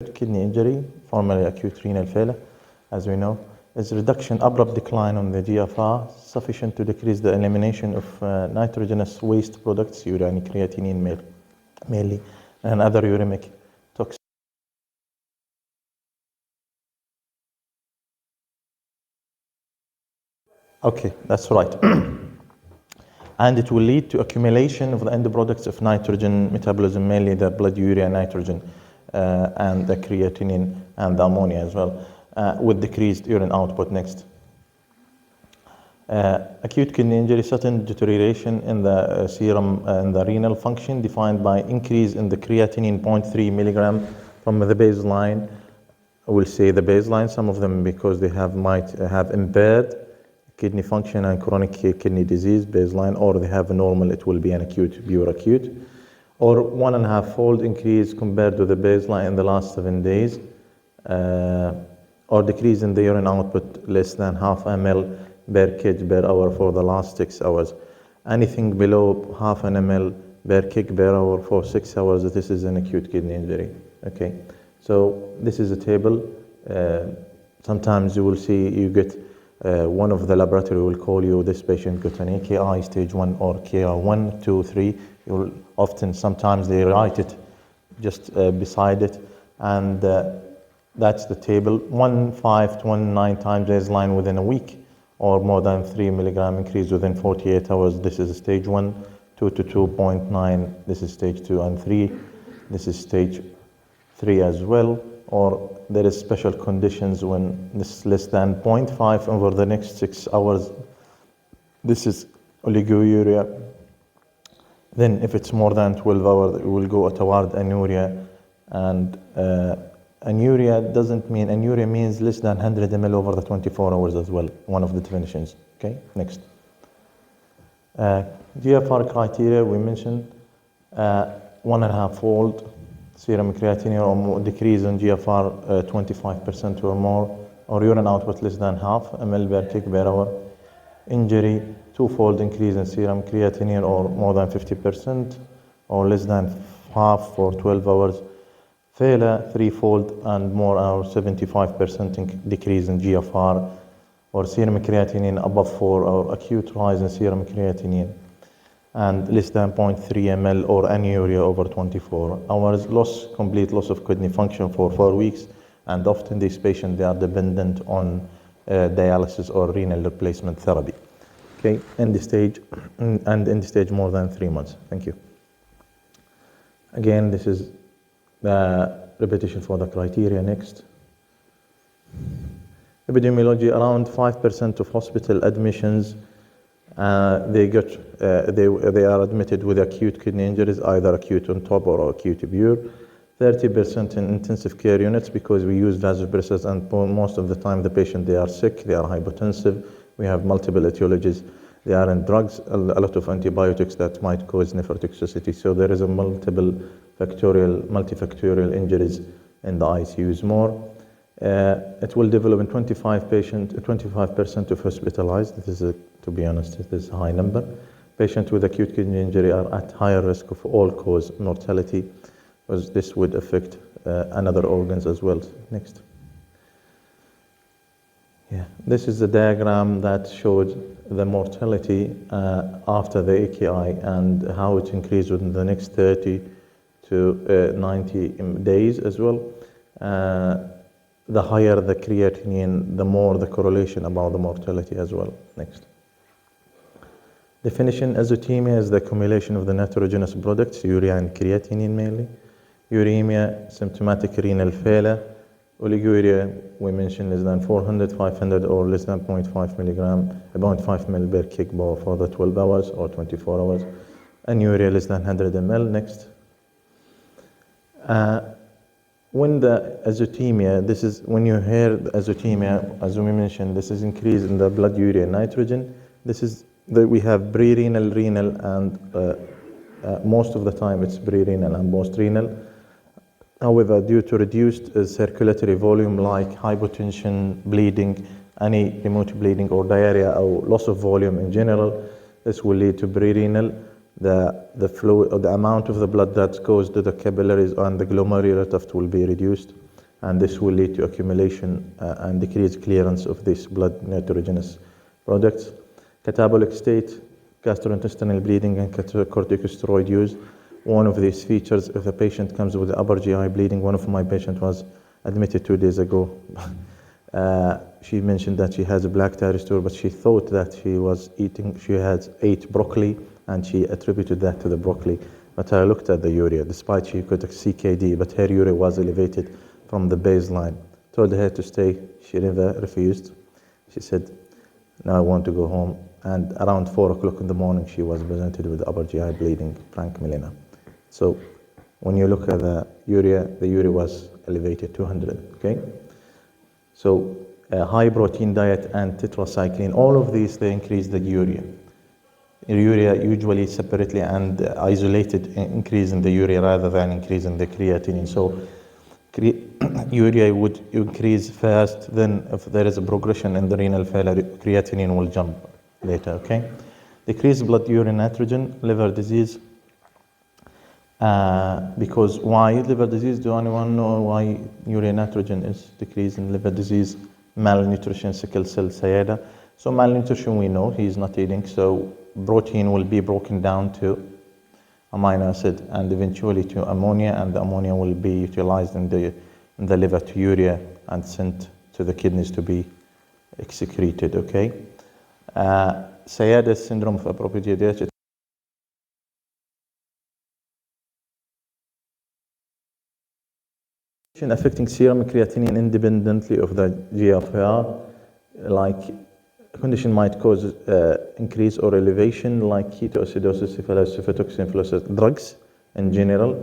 kidney injury, formerly acute renal failure, as we know, is reduction, abrupt decline on the GFR, sufficient to decrease the elimination of nitrogenous waste products, urea and creatinine mainly, and other uremic toxins. Okay, that's right. And it will lead to accumulation of the end products of nitrogen metabolism, mainly the blood urea nitrogen and the creatinine and the ammonia as well, with decreased urine output. Next. Acute kidney injury, sudden deterioration in the serum and the renal function, defined by increase in the creatinine 0.3 milligram from the baseline. We'll say the baseline, some of them because they might have impaired kidney function and chronic kidney disease baseline, or they have a normal, it will be an acute, pure acute, or 1.5-fold increase compared to the baseline in the last 7 days, or decrease in the urine output less than 0.5 ml per kg per hour for the last 6 hours. Anything below 0.5 ml per kg per hour for 6 hours, this is an acute kidney injury. Okay, so this is a table. Sometimes you will see, you get one of the laboratory will call you, this patient got an AKI stage 1 or KR 1, 2, 3. You'll often, sometimes they write it just beside it, and that's the table. 1.5 to 1.9 times baseline within a week, or more than 3 milligram increase within 48 hours. This is stage 1, 2 to 2.9. This is stage 2 and 3. This is stage 3 as well. Or there is special conditions when this is less than 0.5 over the next 6 hours. This is oliguria. Then if it's more than 12 hours, it will go toward anuria. And anuria doesn't mean, anuria means less than 100 ml over the 24 hours as well, one of the definitions. Okay, next. GFR criteria, we mentioned 1.5-fold serum creatinine or more, decrease in GFR 25% or more, or urine output less than 0.5 ml per kg per hour. Injury, 2-fold increase in serum creatinine or more than 50%, or less than half for 12 hours. Failure, 3-fold and more, or 75% decrease in GFR or serum creatinine above 4, or acute rise in serum creatinine, and less than 0.3 ml or anuria over 24 hours. Complete loss of kidney function for 4 weeks, and often these patients, they are dependent on dialysis or renal replacement therapy. Okay, end stage, and end stage more than 3 months. Thank you. Again, this is the repetition for the criteria. Next. Epidemiology, around 5% of hospital admissions, they are admitted with acute kidney injuries, either acute on top or acute pure. 30% in intensive care units, because we use vasopressors, and most of the time the patient, they are sick, they are hypotensive. We have multiple etiologies. They are in drugs, a lot of antibiotics that might cause nephrotoxicity. So there is a multifactorial injuries in the ICUs more. It will develop in 25% of hospitalized. This is, to be honest, this is a high number. Patients with acute kidney injury are at higher risk of all-cause mortality, because this would affect another organs as well. Next. Yeah, this is a diagram that showed the mortality after the AKI and how it increased within the next 30 to 90 days as well. The higher the creatinine, the more the correlation about the mortality as well. Next. Definition, azotemia is the accumulation of the nitrogenous products, urea and creatinine mainly. Uremia, symptomatic renal failure. Oliguria, we mentioned less than 400, 500, or less than 0.5 milligram, about 5 ml per kg for the 12 hours or 24 hours. Anuria less than 100 ml. Next. When the azotemia, this is when you hear azotemia, as we mentioned, this is increase in the blood urea nitrogen. This is we have pre-renal, renal, and most of the time it's pre-renal and post-renal. However, due to reduced circulatory volume like hypotension, bleeding, any remote bleeding or diarrhea or loss of volume in general, this will lead to pre-renal. The flow or the amount of the blood that goes to the capillaries and the glomerular tuft will be reduced. and this will lead to accumulation and decreased clearance of these blood nitrogenous products. Catabolic state, gastrointestinal bleeding, and corticosteroid use. One of these features, if a patient comes with upper GI bleeding, one of my patients was admitted 2 days ago. She mentioned that she has a black thyroid, but she thought that she had ate broccoli, and she attributed that to the broccoli. But I looked at the urea, despite she got a CKD, but her urea was elevated from the baseline. Told her to stay, she never refused. She said, "Now I want to go home." And around 4 o'clock in the morning, she was presented with upper GI bleeding, frank melena. So when you look at the urea was elevated 200, okay? So high protein diet and tetracycline, all of these, they increase the urea. Urea usually separately and isolated increase in the urea rather than increase in the creatinine. So urea would increase fast, then if there is a progression in the renal failure, creatinine will jump later, okay? Decreased blood urine nitrogen, liver disease. Because why liver disease? Do anyone know why urine nitrogen is decreased in liver disease? Malnutrition, sickle cell, SIADA. So malnutrition, we know he is not eating, so protein will be broken down to amino acid and eventually to ammonia, and the ammonia will be utilized in the liver to urea and sent to the kidneys to be excreted, okay? SIADA syndrome of appropriate diet. Affecting serum creatinine independently of the GFR, like a condition might cause increase or elevation, like ketoacidosis, cephalosporin, fluorescent drugs in general,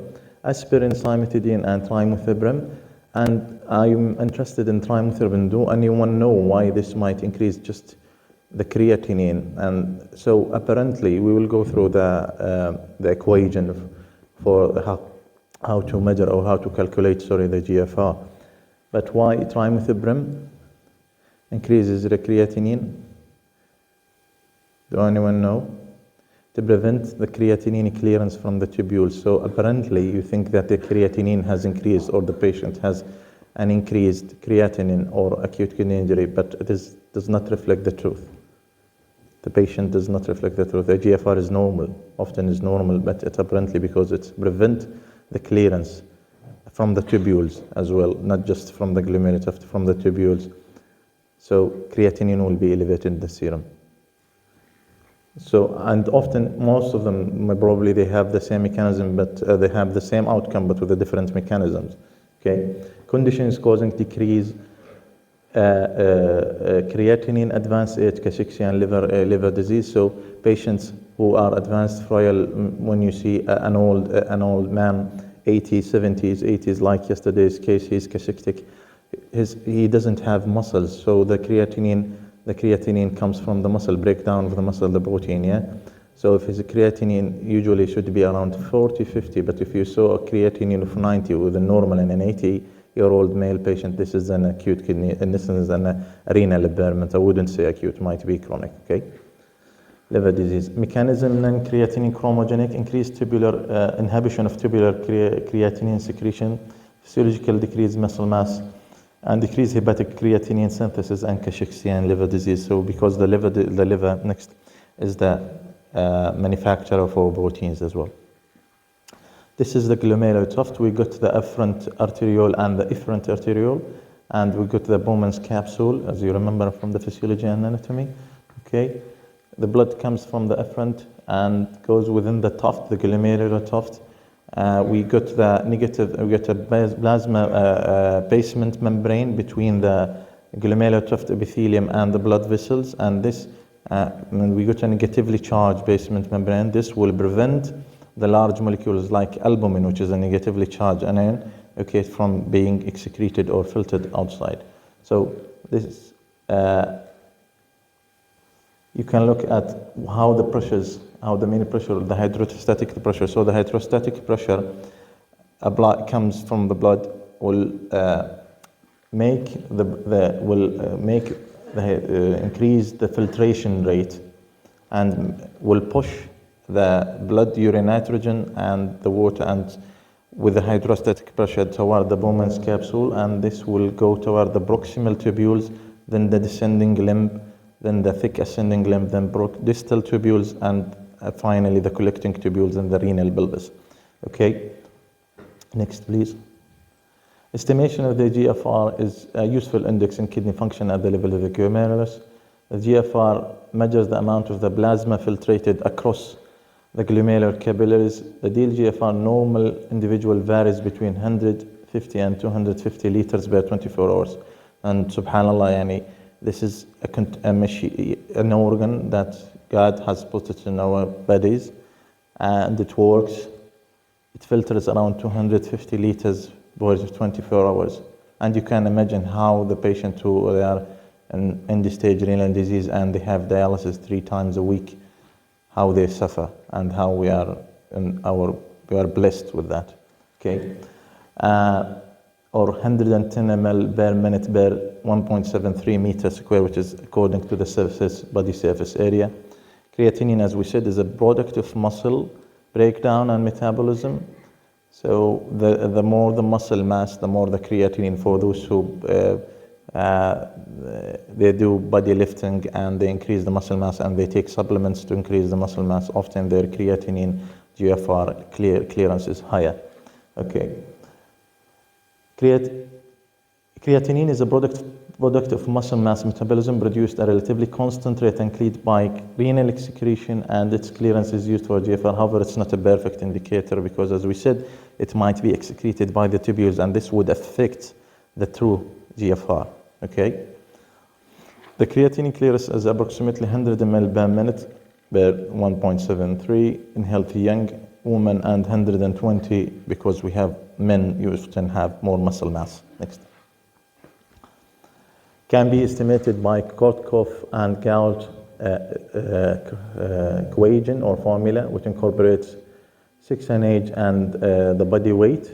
aspirin, cimetidine, and trimethoprim. And I'm interested in trimethoprim. Do anyone know why this might increase just the creatinine? And so apparently we will go through the equation for how to measure or how to calculate, the GFR. But why trimethoprim increases the creatinine? Do anyone know? To prevent the creatinine clearance from the tubules. So apparently you think that the creatinine has increased or the patient has an increased creatinine or acute kidney injury, but it does not reflect the truth. The patient does not reflect the truth. The GFR is normal, often is normal, but it's apparently because it's prevent the clearance from the tubules as well, not just from the glomerular, from the tubules. So creatinine will be elevated in the serum. So, and often, most of them, probably they have the same mechanism, but they have the same outcome, but with the different mechanisms, okay? Conditions causing decrease creatinine, advanced age, cachexia, and liver disease. So patients who are advanced frail, when you see an old man, 80s, 70s, 80s, like yesterday's case, he's cachectic, he doesn't have muscles, so the creatinine comes from the muscle breakdown of the muscle, the protein, yeah? So if his creatinine usually should be around 40, 50, but if you saw a creatinine of 90 with a normal and an 80-year-old male patient, this is an acute kidney, and this is an renal impairment. I wouldn't say acute, might be chronic, okay? Liver disease. Mechanism, non-creatinine chromogenic, increased tubular inhibition of tubular creatinine secretion, physiological decreased muscle mass, and decreased hepatic creatinine synthesis, and cachexia and liver disease. So because the liver next is the manufacturer for proteins as well. This is the glomerular tuft. We got the afferent arteriole and the efferent arteriole, and we got the Bowman's capsule, as you remember from the physiology and anatomy, okay? The blood comes from the efferent and goes within the tuft, the glomerular tuft. We got a plasma basement membrane between the glomerular tuft epithelium and the blood vessels, and this, we got a negatively charged basement membrane. This will prevent the large molecules like albumin, which is a negatively charged anion, okay, from being excreted or filtered outside. So this is, you can look at how the pressures, how the main pressure, the hydrostatic pressure. So the hydrostatic pressure comes from the blood, will increase the filtration rate and will push the blood urine nitrogen and the water, and with the hydrostatic pressure toward the Bowman's capsule, and this will go toward the proximal tubules, then the descending limb, then the thick ascending limb, then distal tubules, and finally the collecting tubules and the renal bulbus. Okay, next please. Estimation of the GFR is a useful index in kidney function at the level of the glomerulus. The GFR measures the amount of the plasma filtrated across the glomerular capillaries. The DLGFR normal individual varies between 150 and 250 liters per 24 hours. And subhanAllah, yani, this is an organ that God has put it in our bodies, and it works. It filters around 250 liters per 24 hours. And you can imagine how the patient who they are in end-stage renal disease and they have dialysis 3 times a week, how they suffer, and how we are blessed with that. Okay, or 110 ml per minute per 1.73 meters square, which is according to the body surface area. Creatinine, as we said, is a product of muscle breakdown and metabolism. So the more the muscle mass, the more the creatinine. For those who they do body lifting and they increase the muscle mass and they take supplements to increase the muscle mass, often their creatinine GFR clearance is higher. Okay. Creatinine is a product of muscle mass metabolism produced at a relatively constant rate and cleared by renal excretion, and its clearance is used for GFR. However, it's not a perfect indicator because, as we said, it might be excreted by the tubules, and this would affect the true GFR. Okay. The creatinine clearance is approximately 100 ml per minute per 1.73 in healthy young women, and 120 because we have men often have more muscle mass. Next. Can be estimated by Korthoff and Gault equation or formula, which incorporates sex and age and the body weight.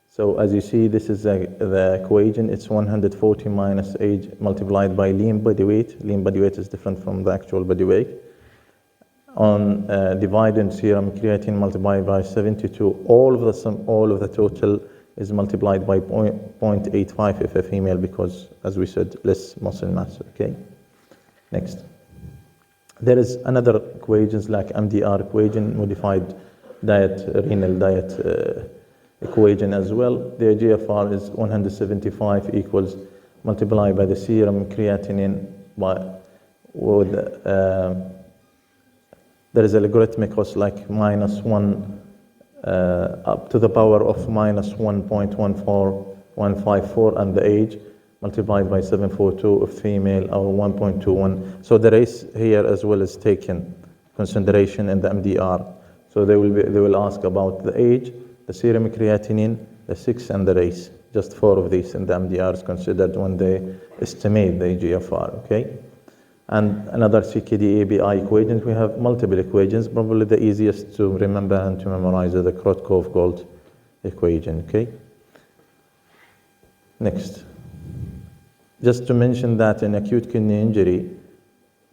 So as you see, this is the equation. It's 140 minus age multiplied by lean body weight. Lean body weight is different from the actual body weight. On dividing serum creatine multiplied by 72. All of the total is multiplied by 0.85 if a female, because, as we said, less muscle mass. Okay. Next. There is another equations like MDR equation, modified diet, renal diet equation as well. The GFR is 175 equals multiplied by the serum creatinine there is a logarithmic cost like -1 up to the power of -1.14154, and the age multiplied by 742 of female, or 1.21. So the race here as well is taken consideration in the MDR. So they will ask about the age, the serum creatinine, the sex, and the race. Just 4 of these in the MDR is considered when they estimate the GFR. Okay. And another CKD ABI equations, we have multiple equations. Probably the easiest to remember and to memorize is the Korthoff-Gault equation. Okay. Next. Just to mention that in acute kidney injury,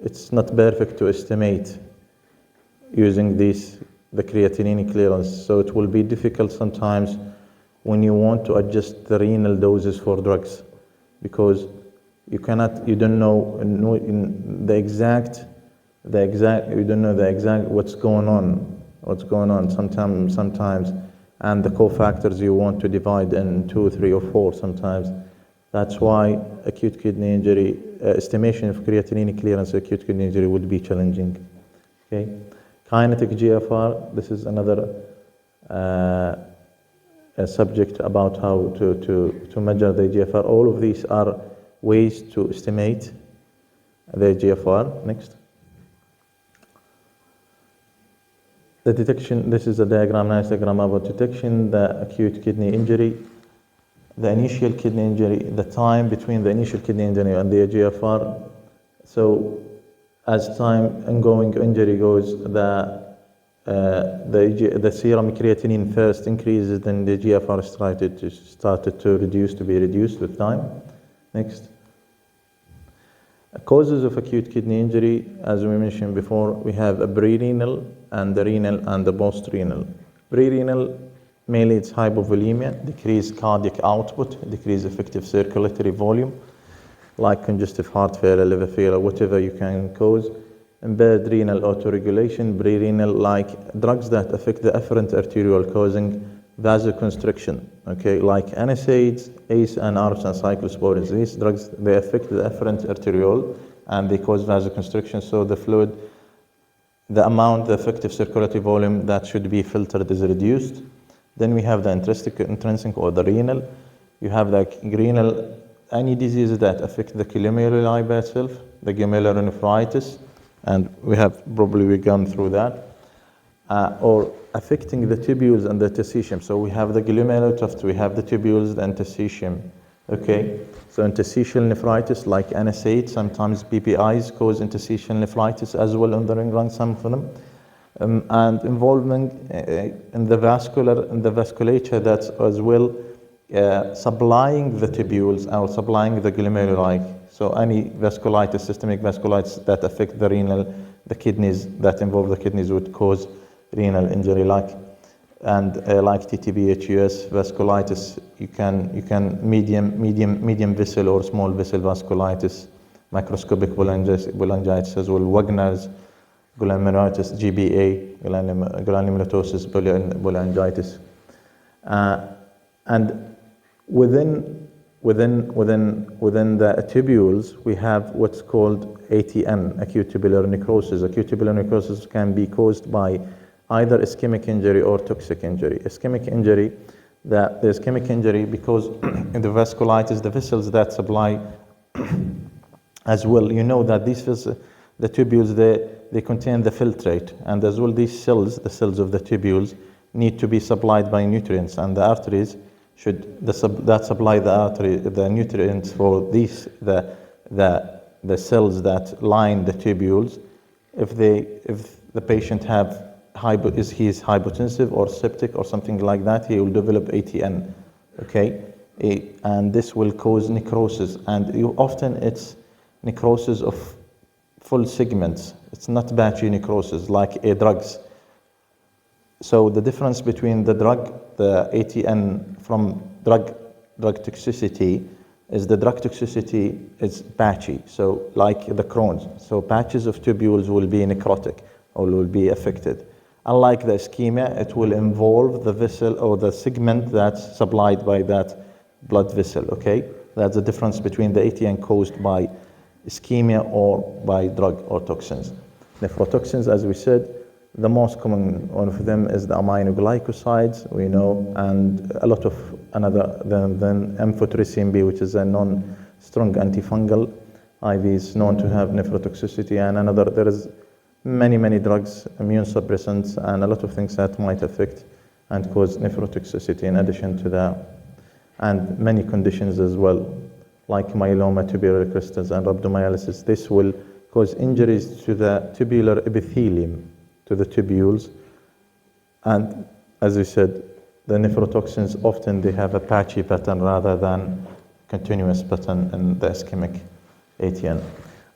it's not perfect to estimate using the creatinine clearance. So it will be difficult sometimes when you want to adjust the renal doses for drugs, because you don't know the exact what's going on sometimes, and the cofactors you want to divide in 2, 3, or 4 sometimes. That's why acute kidney injury estimation of creatinine clearance acute kidney injury would be challenging. Okay, kinetic GFR. This is another subject about how to measure the GFR. All of these are ways to estimate the GFR. Next. The detection, this is a nice diagram about detection, the acute kidney injury, the initial kidney injury, the time between the initial kidney injury and the GFR. So as time ongoing injury goes, the serum creatinine first increases, then the GFR started to be reduced with time. Next. Causes of acute kidney injury, as we mentioned before, we have a pre-renal and the renal and the post-renal. Pre-renal mainly it's hypovolemia, decreased cardiac output, decreased effective circulatory volume, like congestive heart failure, liver failure, whatever you can cause. Impaired renal autoregulation, pre-renal, like drugs that affect the afferent arteriole causing vasoconstriction, okay, like NSAIDs, ACE and ARBs and cyclosporins. These drugs, they affect the afferent arteriole and they cause vasoconstriction, so the fluid, the amount, the effective circulatory volume that should be filtered is reduced. Then we have the intrinsic or the renal. You have the renal, any diseases that affect the glomeruli by itself, the glomerulonephritis, and we've gone through that, or affecting the tubules and the interstitium. So we have the glomerulonephritis, we have the tubules, the interstitium, okay? So interstitial nephritis, like NSAID, sometimes PPIs cause interstitial nephritis as well in the ring lung, some of them. And involvement in the vasculature that's as well supplying the tubules or supplying the glomeruli. So any vasculitis, systemic vasculitis that affect the renal, the kidneys, that involve the kidneys would cause renal injury, like TTP, HUS, vasculitis. You can medium vessel or small vessel vasculitis, microscopic cholangitis as well, Wagner's, glomerulitis, GBA, granulomatosis, cholangitis, and within the tubules, we have what's called ATN, acute tubular necrosis. Acute tubular necrosis can be caused by either ischemic injury or toxic injury. Ischemic injury, the ischemic injury, because in the vasculitis, the vessels that supply as well, you know that these vessels, the tubules, they contain the filtrate, and as well these cells, the cells of the tubules, need to be supplied by nutrients, and the arteries that supply the nutrients for these, the cells that line the tubules. If the patient is hypotensive or septic or something like that, he will develop ATN, okay? And this will cause necrosis, and often it's necrosis of full segments. It's not patchy necrosis like drugs. So the difference between the drug, the ATN from drug toxicity, is the drug toxicity is patchy, so like the Crohn's. So patches of tubules will be necrotic or will be affected. Unlike the ischemia, it will involve the vessel or the segment that's supplied by that blood vessel, okay? That's the difference between the ATN caused by ischemia or by drug or toxins. Nephrotoxins, as we said, the most common one of them is the aminoglycosides, we know, and a lot of another than amphotericin B, which is a non-strong antifungal. IV is known to have nephrotoxicity, and there is many drugs, immune suppressants, and a lot of things that might affect and cause nephrotoxicity in addition to that. And many conditions as well, like myeloma, tubular crystals, and rhabdomyolysis. This will cause injuries to the tubular epithelium, to the tubules. And as we said, the nephrotoxins often they have a patchy pattern rather than continuous pattern in the ischemic ATN.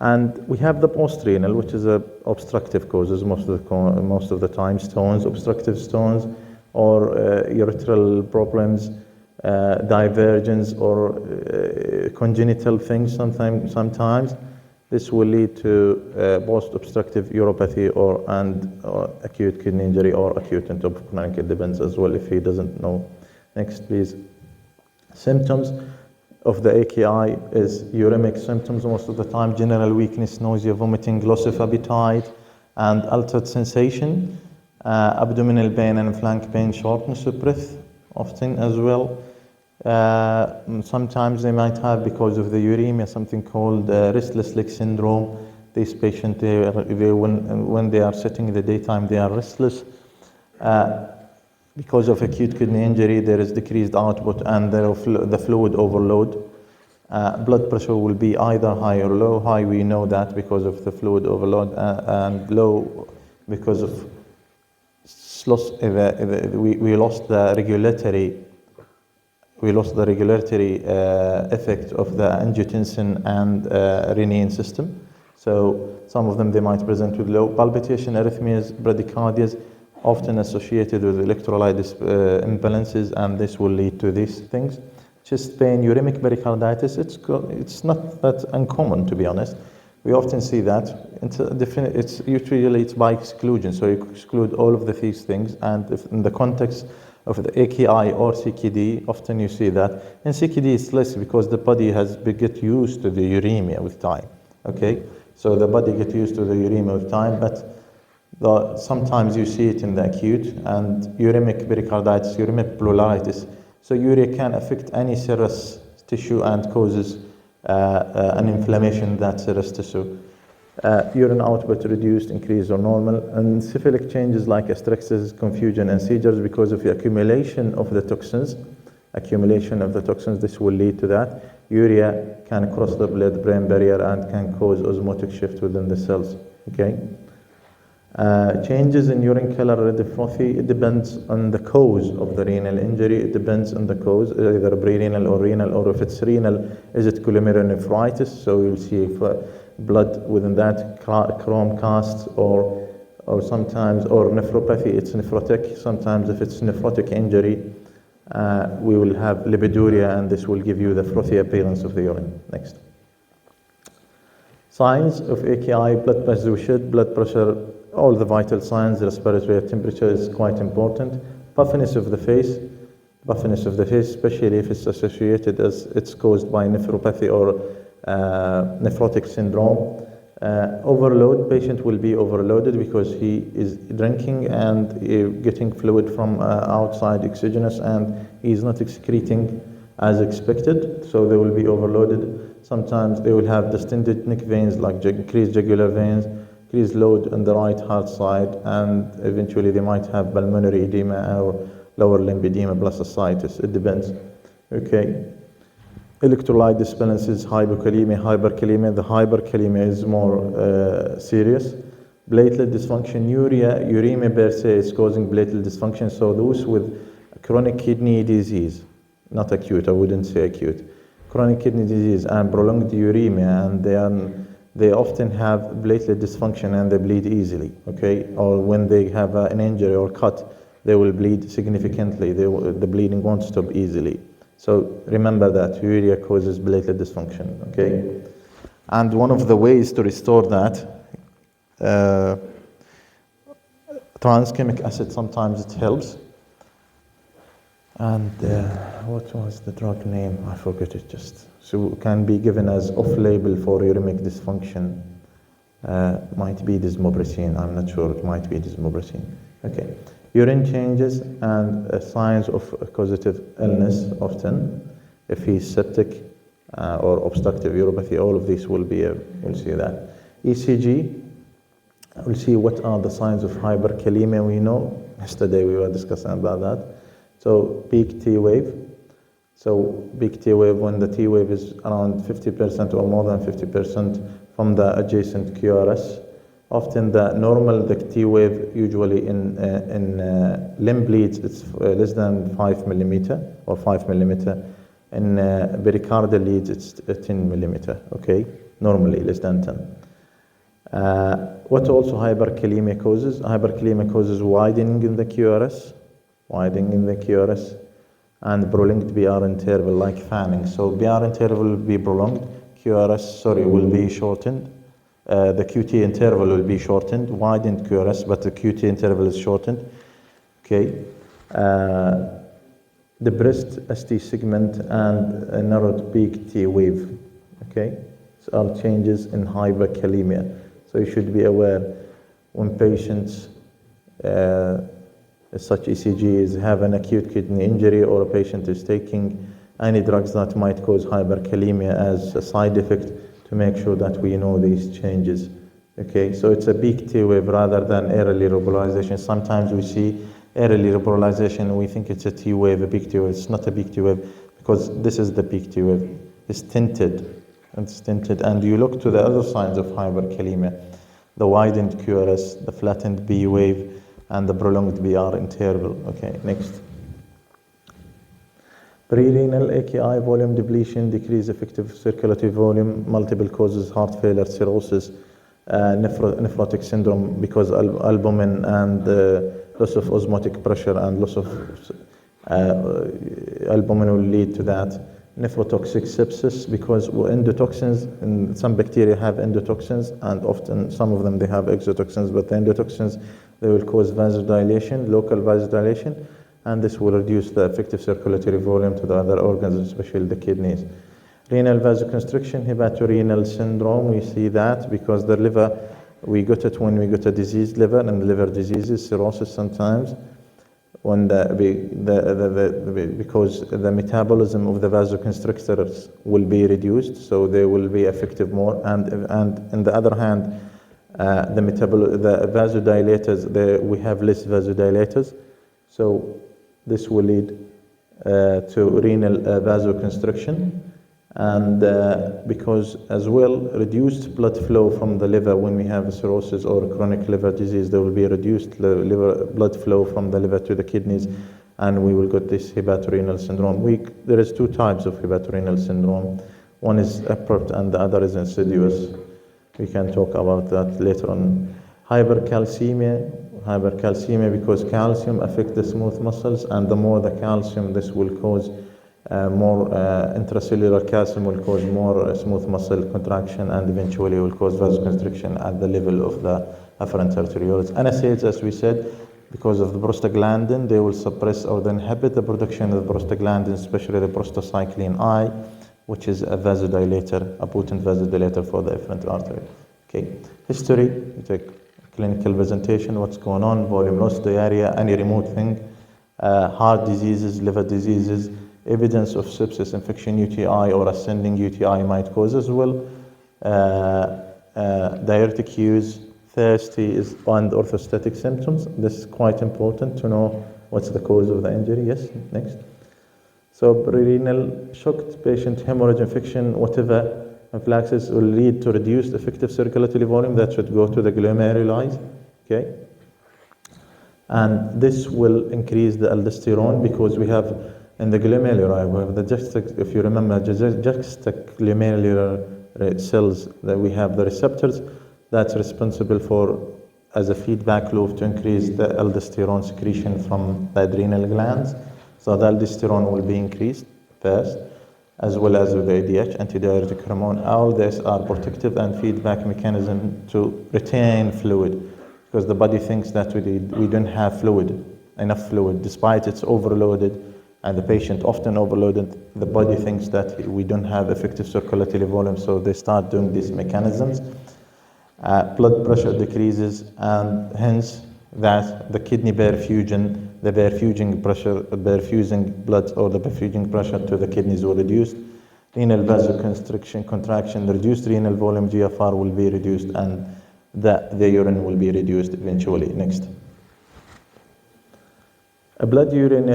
And we have the postrenal, which is obstructive causes most of the time, stones, obstructive stones, or urethral problems, divergence, or congenital things sometimes. This will lead to post-obstructive uropathy or acute kidney injury or acute enterochronic. It depends as well if he doesn't know. Next, please. Symptoms of the AKI is uremic symptoms most of the time, general weakness, nausea, vomiting, loss of appetite, and altered sensation, abdominal pain and flank pain, shortness of breath, often as well. Sometimes they might have, because of the uremia, something called restless leg syndrome. These patients, when they are sitting in the daytime, they are restless. Because of acute kidney injury, there is decreased output and the fluid overload. Blood pressure will be either high or low. High, we know that because of the fluid overload, and low because of we lost the regulatory effect of the angiotensin and renin system. So some of them, they might present with low palpitation, arrhythmias, bradycardias, often associated with electrolyte imbalances, and this will lead to these things. Chest pain, uremic pericarditis, it's not that uncommon, to be honest. We often see that. It's usually by exclusion, so you exclude all of these things, and if in the context of the AKI or CKD, often you see that. In CKD, it's less because the body has get used to the uremia with time. Okay, so the body gets used to the uremia with time, but sometimes you see it in the acute, and uremic pericarditis, uremic pleuritis. So urea can affect any serous tissue and causes an inflammation in that serous tissue. Urine output reduced, increased, or normal. And cephalic changes like astraxis, confusion, and seizures because of the accumulation of the toxins. This will lead to that. Urea can cross the blood-brain barrier and can cause osmotic shift within the cells. Okay. Changes in urine color, red frothy, it depends on the cause of the renal injury. It depends on the cause, either pre-renal or renal, or if it's renal, is it glomerulonephritis? So you'll see blood within that, chrome casts, or sometimes, or nephropathy, it's nephrotic. Sometimes if it's nephrotic injury, we will have lipiduria, and this will give you the frothy appearance of the urine. Next. Signs of AKI, blood pressure, all the vital signs, respiratory temperature is quite important. Puffiness of the face, especially if it's associated as it's caused by nephropathy or nephrotic syndrome. Overload, patient will be overloaded because he is drinking and getting fluid from outside exogenous, and he's not excreting as expected, so they will be overloaded. Sometimes they will have distended neck veins, like increased jugular veins, increased load on the right heart side, and eventually they might have pulmonary edema or lower limb edema plus ascites. It depends. Okay. Electrolyte disbalances, hypokalemia, hyperkalemia. The hyperkalemia is more serious. Platelet dysfunction, uremia per se is causing platelet dysfunction. So those with chronic kidney disease, not acute, I wouldn't say acute, chronic kidney disease and prolonged uremia, and they often have platelet dysfunction and they bleed easily, okay? Or when they have an injury or cut, they will bleed significantly. The bleeding won't stop easily. So remember that urea causes platelet dysfunction, okay? And one of the ways to restore that, tranexamic acid, sometimes it helps. And what was the drug name? I forget it just. So it can be given as off-label for uremic dysfunction. Might be desmopressin, I'm not sure, it might be desmopressin. Okay. Urine changes and signs of causative illness often. If he's septic or obstructive uropathy, all of these will be, we'll see that. ECG, we'll see what are the signs of hyperkalemia we know. Yesterday we were discussing about that. So peak T wave. So peak T wave, when the T wave is around 50% or more than 50% from the adjacent QRS. Often the T wave usually in limb bleeds, it's less than 5 millimeter or 5 millimeter. In pericardial leads, it's 10 millimeter, okay? Normally less than 10. What also hyperkalemia causes? Hyperkalemia causes widening in the QRS, and prolonged BR interval like fanning. So BR interval will be prolonged, will be shortened. The QT interval will be shortened, widened QRS, but the QT interval is shortened. Okay. The breast ST segment and a narrowed peak T wave. Okay. So all changes in hyperkalemia. So you should be aware when patients such ECGs have an acute kidney injury, or a patient is taking any drugs that might cause hyperkalemia as a side effect, to make sure that we know these changes. Okay, so it's a peak T wave rather than early rubulization. Sometimes we see early rubulization and we think it's a T wave, a peak T wave. It's not a peak T wave because this is the peak T wave. It's tinted, and you look to the other signs of hyperkalemia, the widened QRS, the flattened B wave, and the prolonged BR interval. Okay, next. Pre-renal AKI, volume depletion, decreased effective circulatory volume, multiple causes, heart failure, cirrhosis, nephrotic syndrome because albumin and loss of osmotic pressure and loss of albumin will lead to that. Nephrotoxic sepsis, because endotoxins, and some bacteria have endotoxins, and often some of them they have exotoxins, but the endotoxins, they will cause vasodilation, local vasodilation, and this will reduce the effective circulatory volume to the other organs, especially the kidneys. Renal vasoconstriction, hepatorenal syndrome, we see that because the liver, we got it when we got a diseased liver, and liver diseases, cirrhosis sometimes, when because the metabolism of the vasoconstrictors will be reduced, so they will be effective more, and on the other hand, the vasodilators, we have less vasodilators, so this will lead to renal vasoconstriction. And because as well, reduced blood flow from the liver when we have cirrhosis or chronic liver disease, there will be reduced blood flow from the liver to the kidneys, and we will get this hepatorenal syndrome. There is two types of hepatorenal syndrome. One is abrupt and the other is insidious. We can talk about that later on. Hypercalcemia because calcium affects the smooth muscles, and the more the calcium, this will cause more intracellular calcium will cause more smooth muscle contraction, and eventually will cause vasoconstriction at the level of the afferent arterioles. NSAIDs, as we said, because of the prostaglandin, they will suppress or inhibit the production of the prostaglandin, especially the prostacyclin I, which is a vasodilator, a potent vasodilator for the afferent artery. Okay, history, we take clinical presentation, what's going on, volume loss, diarrhea, any remote thing, heart diseases, liver diseases, evidence of sepsis, infection, UTI, or ascending UTI might cause as well. Diuretic use, thirsty, and orthostatic symptoms. This is quite important to know what's the cause of the injury. Yes, next. So renal shocked patient, hemorrhage, infection, whatever, anaphylaxis will lead to reduced effective circulatory volume that should go to the glomeruli. Okay. And this will increase the aldosterone because we have in the glomeruli, we have if you remember, juxtaglomerular cells, that we have the receptors that's responsible for, as a feedback loop, to increase the aldosterone secretion from the adrenal glands. So the aldosterone will be increased first, as well as with the ADH, antidiuretic hormone. All these are protective and feedback mechanism to retain fluid, because the body thinks that we don't have enough fluid, despite it's overloaded. And the patient often overloaded, the body thinks that we don't have effective circulatory volume, so they start doing these mechanisms. Blood pressure decreases, and hence that the kidney perfusing blood or the perfusing pressure to the kidneys will reduce. Renal vasoconstriction, contraction, reduced renal volume, GFR will be reduced, and the urine will be reduced eventually. Next. A blood urine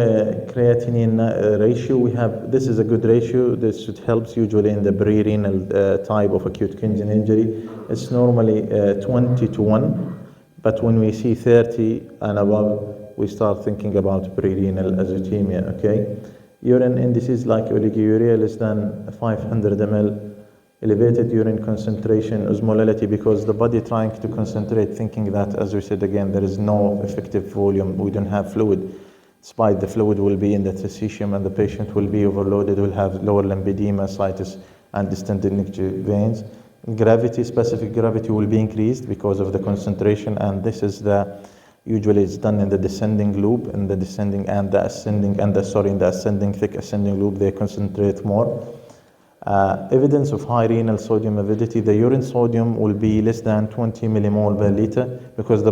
creatinine ratio, this is a good ratio. This helps usually in the pre-renal type of acute kidney injury. It's normally 20 to 1, but when we see 30 and above, we start thinking about pre-renal azotemia, okay? Urine indices like oliguria less than 500 ml, elevated urine concentration, osmolality, because the body trying to concentrate, thinking that, as we said again, there is no effective volume, we don't have fluid. Despite the fluid will be in the interstitium, and the patient will be overloaded, will have lower lymphedema, ascites, and distended veins. Gravity, specific gravity will be increased because of the concentration, and this is usually it's done in the descending loop, in the descending and the ascending, in the ascending, thick ascending loop, they concentrate more. Evidence of high renal sodium avidity, the urine sodium will be less than 20 millimole per liter, because the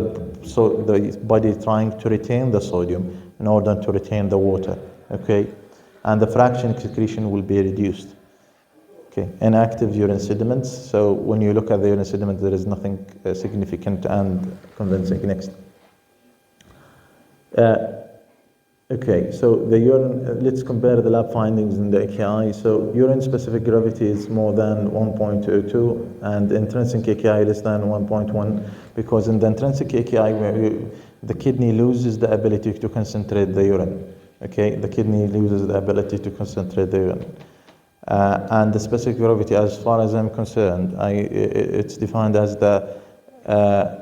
body is trying to retain the sodium in order to retain the water, okay? And the fraction excretion will be reduced. Okay, inactive urine sediments. So when you look at the urine sediment, there is nothing significant and convincing. Next. Okay, so the urine, let's compare the lab findings in the AKI. So urine specific gravity is more than 1.02 and intrinsic AKI less than 1.1, because in the intrinsic AKI, the kidney loses the ability to concentrate the urine. Okay, the kidney loses the ability to concentrate the urine. And the specific gravity, as far as I'm concerned, it's defined as the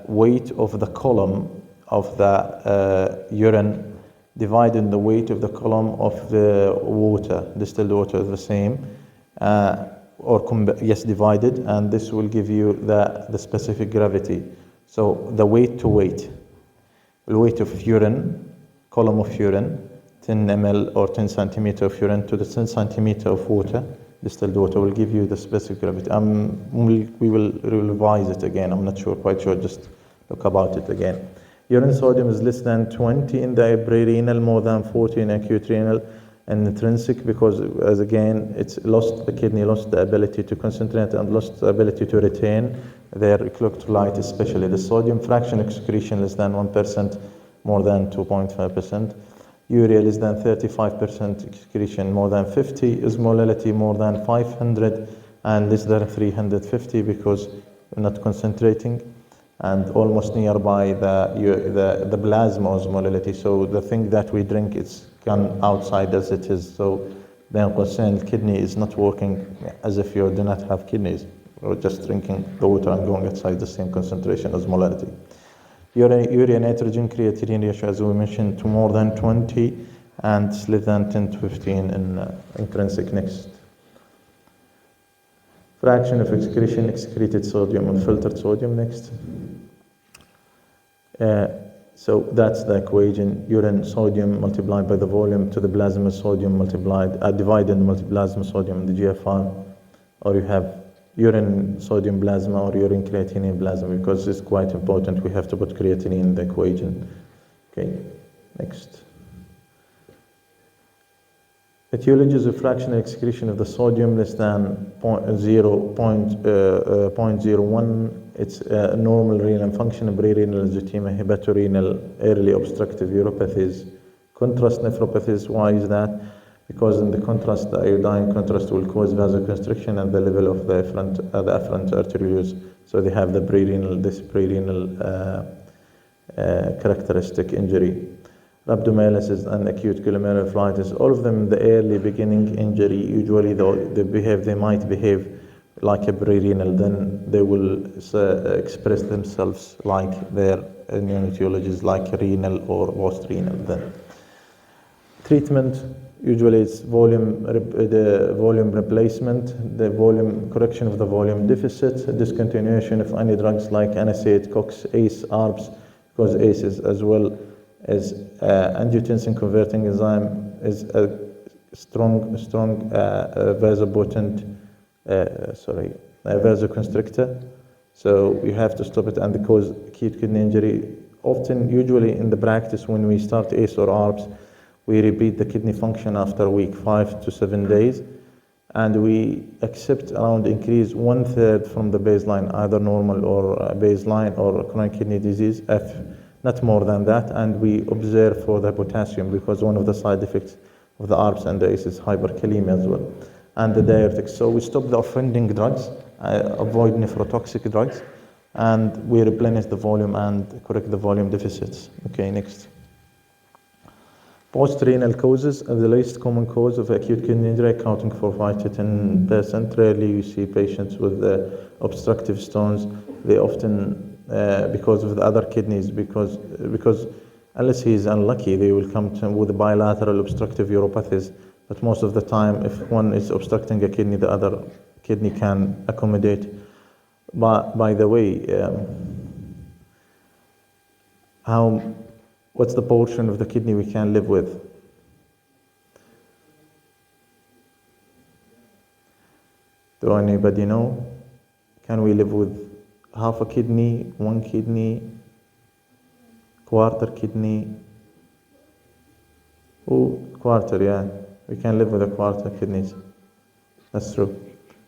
weight of the column of the urine divided the weight of the column of the water, distilled water, the same, yes, divided, and this will give you the specific gravity. So the weight to weight, the weight of urine, column of urine, 10 ml or 10 centimeter of urine to the 10 centimeter of water, distilled water, will give you the specific gravity. We will revise it again. I'm not quite sure, just look about it again. Urine sodium is less than 20 in the pre-renal, more than 40 in acute renal and intrinsic, because as again, the kidney lost the ability to concentrate and lost the ability to retain their electrolyte, especially the sodium. Fraction excretion less than 1%, more than 2.5%. Urea less than 35% excretion, more than 50. Osmolality more than 500 and less than 350 because we're not concentrating, and almost nearby the plasma osmolality. So the thing that we drink, it's gone outside as it is. So the concerned kidney is not working as if you do not have kidneys, or just drinking the water and going outside the same concentration osmolality. Urea nitrogen creatinine ratio, as we mentioned, to more than 20 and less than 10 to 15 in intrinsic. Next. Fraction of excretion, excreted sodium and filtered sodium. Next. So that's the equation: urine sodium multiplied by the volume to the plasma sodium multiplied, divided the plasma sodium in the GFR, or you have urine sodium plasma or urine creatinine plasma, because it's quite important. We have to put creatinine in the equation. Okay, next. Etiology is a fractional excretion of the sodium less than 0.01. It's a normal renal function, pre-renal angioedema, hepatorenal, early obstructive uropathies, contrast nephropathies. Why is that? Because in the contrast, the iodine contrast will cause vasoconstriction at the level of the afferent arterioles. So they have this pre-renal characteristic injury. Rhabdomyolysis and acute glomerulonephritis, all of them in the early beginning injury, usually they might behave like a pre-renal, then they will express themselves like their etiologies, like renal or post-renal. Then treatment, usually it's the volume replacement, the volume correction of the volume deficit, discontinuation of any drugs like NSAID, COX, ACE, ARBs, because ACE is as well as angiotensin converting enzyme is a strong vasoconstrictor. So you have to stop it, and cause acute kidney injury. Often, usually in the practice, when we start ACE or ARBs, we repeat the kidney function after week 5 to 7 days, and we accept around increase 1/3 from the baseline, either normal or baseline or chronic kidney disease, not more than that. And we observe for the potassium, because one of the side effects of the ARBs and the ACE is hyperkalemia as well, and the diuretics. So we stop the offending drugs, avoid nephrotoxic drugs, and we replenish the volume and correct the volume deficits. Okay, next. Post-renal causes are the least common cause of acute kidney injury, accounting for 5 to 10%. Rarely you see patients with obstructive stones. They often, because of the other kidneys, because unless he is unlucky, they will come with bilateral obstructive uropathies. But most of the time, if one is obstructing a kidney, the other kidney can accommodate. But by the way, what's the portion of the kidney we can live with? Do anybody know? Can we live with half a kidney, 1 kidney, quarter kidney? Oh, quarter, yeah. We can live with a quarter kidneys. That's true.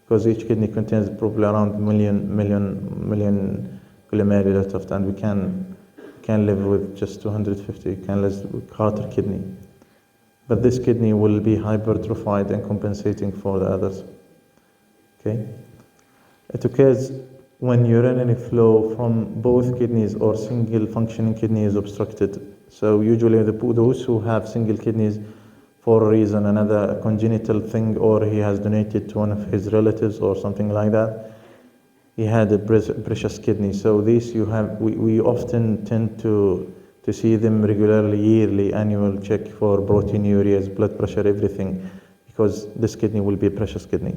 Because each kidney contains probably around million glomeruli, and we can live with just 250. We can live with quarter kidney. But this kidney will be hypertrophied and compensating for the others. Okay? It occurs when urinary flow from both kidneys or single functioning kidney is obstructed. So usually those who have single kidneys, for a reason, another congenital thing, or he has donated to one of his relatives or something like that, he had a precious kidney. So we often tend to to see them regularly, yearly, annual check for proteinuria, blood pressure, everything, because this kidney will be a precious kidney.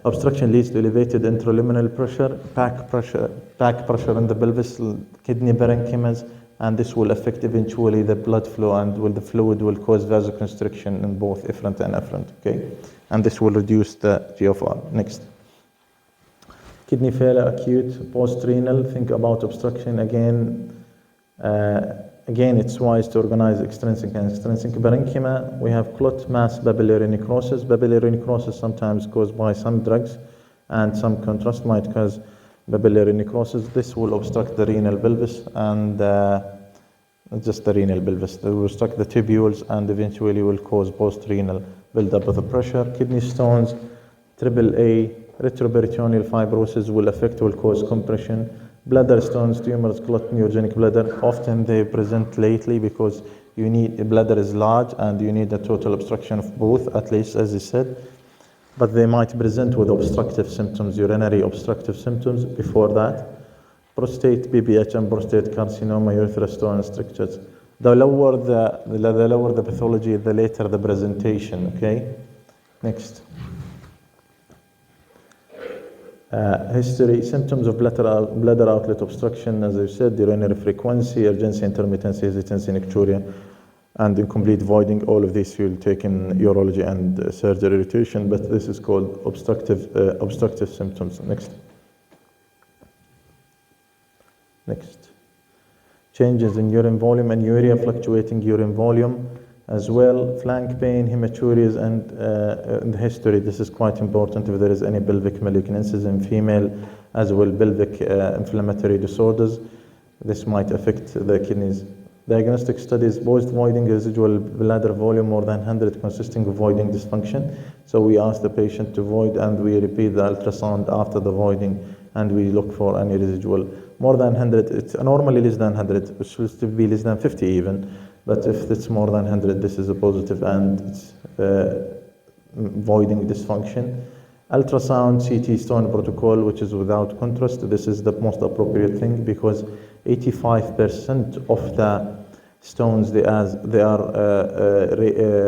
Obstruction leads to elevated intraluminal pressure, back pressure in the pelvis, kidney parenchymas, and this will affect eventually the blood flow, and the fluid will cause vasoconstriction in both efferent and afferent, okay? And this will reduce the GFR. Next. Kidney failure, acute, post-renal, think about obstruction again. Again, it's wise to organize extrinsic and extrinsic parenchyma. We have clot, mass, papillary necrosis. Papillary necrosis sometimes caused by some drugs, and some contrast might cause papillary necrosis. This will obstruct the renal pelvis, and not just the renal pelvis. They will obstruct the tubules and eventually will cause post-renal buildup of the pressure. Kidney stones, AAA, retroperitoneal fibrosis will cause compression. Bladder stones, tumors, clot, neurogenic bladder. Often they present lately because a bladder is large and you need a total obstruction of both, at least as I said. But they might present with obstructive symptoms, urinary obstructive symptoms before that. Prostate, BPH, and prostate carcinoma, urethral stone strictures. The lower the pathology, the later the presentation, okay? Next. History, symptoms of bladder outlet obstruction, as I said, urinary frequency, urgency, intermittency, hesitancy, nocturia, and incomplete voiding. All of these will take in urology and surgery rotation, but this is called obstructive symptoms. Next. Changes in urine volume and urea, fluctuating urine volume as well, flank pain, hematuries, and in the history, this is quite important if there is any pelvic malignancies in female, as well pelvic inflammatory disorders. This might affect the kidneys. Diagnostic studies, post-voiding residual bladder volume more than 100 consisting of voiding dysfunction. So we ask the patient to void and we repeat the ultrasound after the voiding and we look for any residual. More than 100, it's normally less than 100, which should be less than 50 even. But if it's more than 100, this is a positive and it's voiding dysfunction. Ultrasound, CT stone protocol, which is without contrast. This is the most appropriate thing because 85% of the stones, they are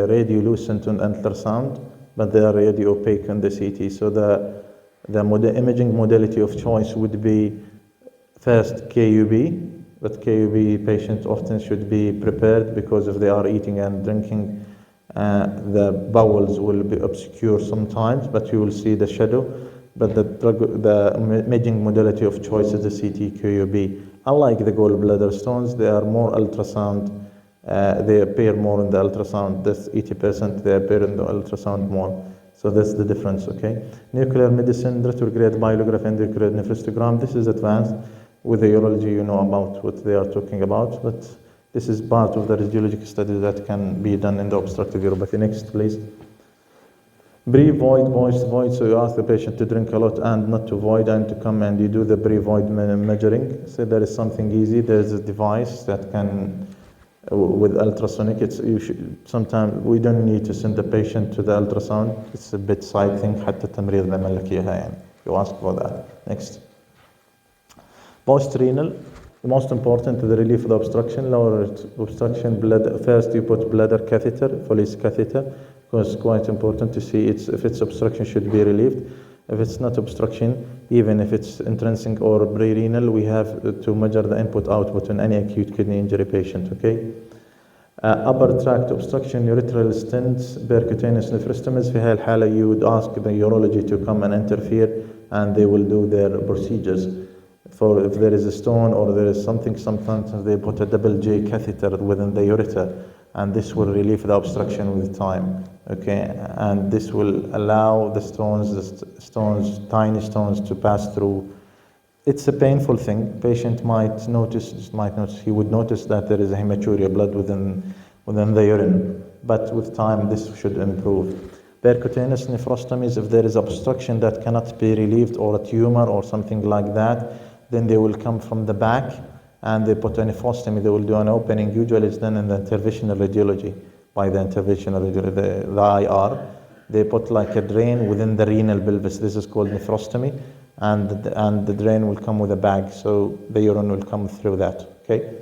radiolucent on ultrasound, but they are radio-opaque on the CT. So the imaging modality of choice would be first KUB, but KUB patients often should be prepared because if they are eating and drinking, the bowels will be obscure sometimes, but you will see the shadow. But the imaging modality of choice is the CT KUB. Unlike the gallbladder stones, they are more ultrasound. They appear more in the ultrasound. That's 80%. They appear in the ultrasound more. So that's the difference. Okay. Nuclear medicine, retrograde myelograph, and retrograde nephrostogram. This is advanced. With the urology, you know about what they are talking about, but this is part of the radiologic study that can be done in the obstructive uropathy. Next, please. Pre-void, post-void. So you ask the patient to drink a lot and not to void, and to come and you do the pre-void measuring. So there is something easy. There is a device that can, with ultrasonic, sometimes we don't need to send the patient to the ultrasound. It's a bedside thing. حتى التمريض بيعمل لك إياها يعني. You ask for that. Next. Post-renal, the most important, the relief of the obstruction, lower obstruction, first you put bladder catheter, Foley's catheter, because it's quite important to see if it's obstruction should be relieved. If it's not obstruction, even if it's intrinsic or pre-renal, we have to measure the input-output in any acute kidney injury patient, okay? Upper tract obstruction, urethral stents, percutaneous nephrostomies. في هاي الحالة you would ask the urology to come and interfere and they will do their procedures. For if there is a stone or there is something, sometimes they put a double J catheter within the ureter, and this will relieve the obstruction with time. Okay, and this will allow the stones, tiny stones, to pass through. It's a painful thing. Patient might notice. He would notice that there is a hematuria, blood within the urine, but with time this should improve. Percutaneous nephrostomies, if there is obstruction that cannot be relieved or a tumor or something like that, then they will come from the back and they put a nephrostomy. They will do an opening. Usually it's done in the interventional radiology, by the interventional radiology, the IR. They put like a drain within the renal pelvis. This is called nephrostomy, and the drain will come with a bag, so the urine will come through that. Okay.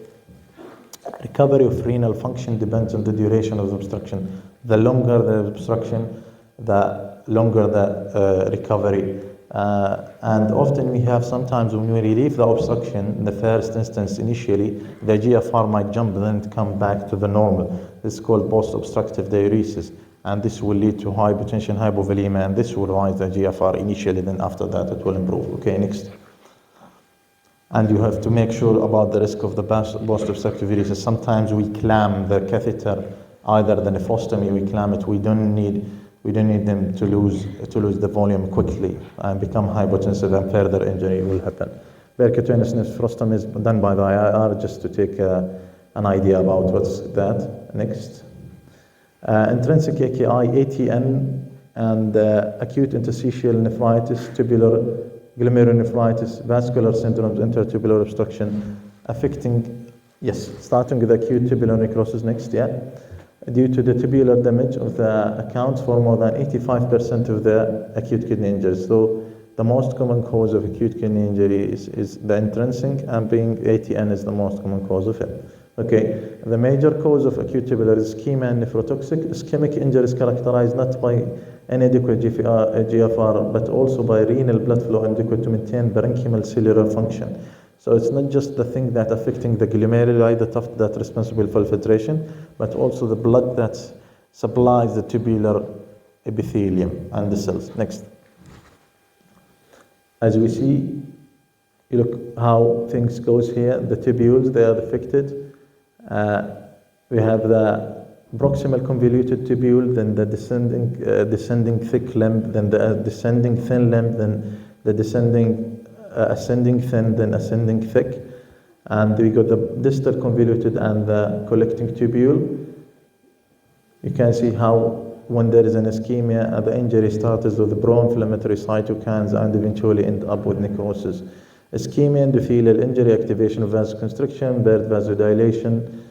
Recovery of renal function depends on the duration of the obstruction. The longer the obstruction, the longer the recovery. And often we have sometimes when we relieve the obstruction, in the first instance initially, the GFR might jump and then come back to the normal. This is called post-obstructive diuresis. And this will lead to hypotension, hypovolemia, and this will rise the GFR initially, then after that it will improve. Okay, next. And you have to make sure about the risk of the post-obstructive diuresis. Sometimes we clamp the catheter, either the nephrostomy, we clamp it. We don't need them to lose the volume quickly and become hypotensive, and further injury will happen. Percutaneous nephrostomy is done by the IR, just to take an idea about what's that. Next. Intrinsic AKI, ATN, and acute interstitial nephritis, tubular glomerulonephritis, vascular syndromes, intertubular obstruction, affecting, starting with acute tubular necrosis next, due to the tubular damage of the accounts for more than 85% of the acute kidney injuries. So the most common cause of acute kidney injury is the intrinsic, and being ATN is the most common cause of it. Okay, the major cause of acute tubular ischemia and nephrotoxic. Ischemic injury is characterized not by inadequate GFR, but also by renal blood flow inadequate to maintain parenchymal cellular function. So it's not just the thing that affecting the glomeruli, the tuft that's responsible for filtration, but also the blood that supplies the tubular epithelium and the cells. Next. As we see, you look how things goes here. The tubules, they are affected. We have the proximal convoluted tubule, then the descending thick limb, then the descending thin limb, then the descending ascending thin, then ascending thick, and we got the distal convoluted and the collecting tubule. You can see how when there is an ischemia, the injury starts with the pro-inflammatory cytokines and eventually end up with necrosis. Ischemia, endothelial injury, activation of vasoconstriction, birth vasodilation,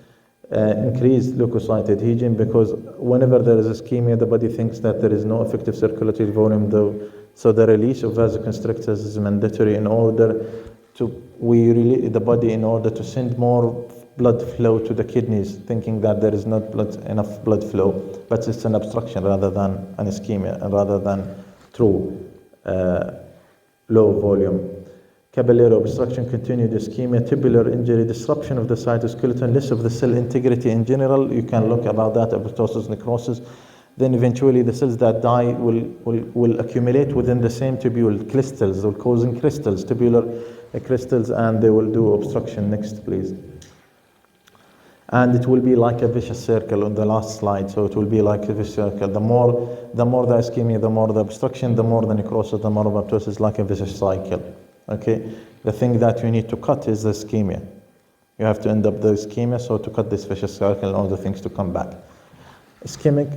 increased leukocyte adhesion, because whenever there is ischemia, the body thinks that there is no effective circulatory volume, though. So the release of vasoconstrictors is mandatory in order to release the body in order to send more blood flow to the kidneys, thinking that there is not enough blood flow, but it's an obstruction rather than an ischemia, and rather than true low volume. Capillary obstruction, continued ischemia, tubular injury, disruption of the cytoskeleton, loss of the cell integrity in general. You can look about that, apoptosis, necrosis. Then eventually the cells that die will accumulate within the same tubule, crystals, or causing crystals, tubular crystals, and they will do obstruction. Next, please. And it will be like a vicious circle on the last slide. So it will be like a vicious circle. The more the ischemia, the more the obstruction, the more the necrosis, the more apoptosis, like a vicious cycle. Okay, the thing that you need to cut is the ischemia. You have to end up the ischemia, so to cut this vicious cycle and all the things to come back. Ischemic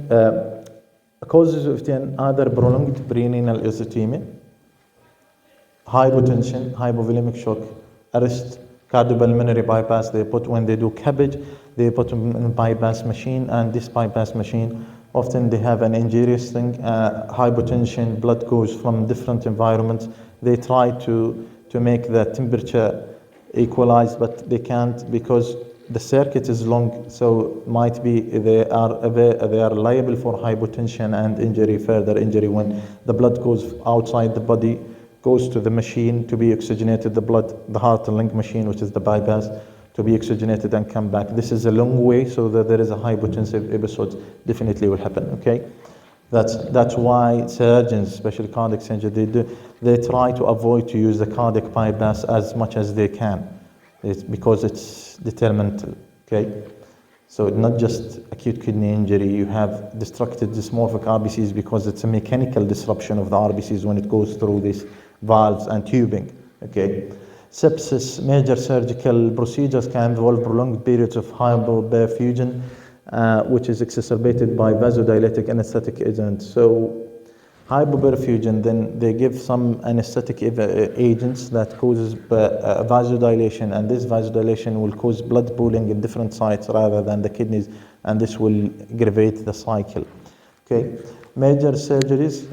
causes of TN, either prolonged prerenal erythema, hypotension, hypovolemic shock, arrest, cardiopulmonary bypass. They put, when they do CABG, they put them in a bypass machine, and this bypass machine, often they have an injurious thing, hypotension, blood goes from different environments. They try to make the temperature equalize, but they can't, because the circuit is long, so might be they are liable for hypotension and injury, further injury, when the blood goes outside the body, goes to the machine to be oxygenated, the heart and lung machine, which is the bypass, to be oxygenated and come back. This is a long way, so that there is a hypotensive episode definitely will happen. Okay, that's why surgeons, especially cardiac surgeons, they try to avoid to use the cardiac bypass as much as they can. It's because it's determined. Okay, so not just acute kidney injury, you have destructed dysmorphic RBCs because it's a mechanical disruption of the RBCs when it goes through these valves and tubing. Okay, sepsis, major surgical procedures can involve prolonged periods of hypoperfusion, which is exacerbated by vasodilatic anesthetic agents. So hypoperfusion, then they give some anesthetic agents that causes vasodilation, and this vasodilation will cause blood pooling in different sites rather than the kidneys, and this will aggravate the cycle. Okay, major surgeries,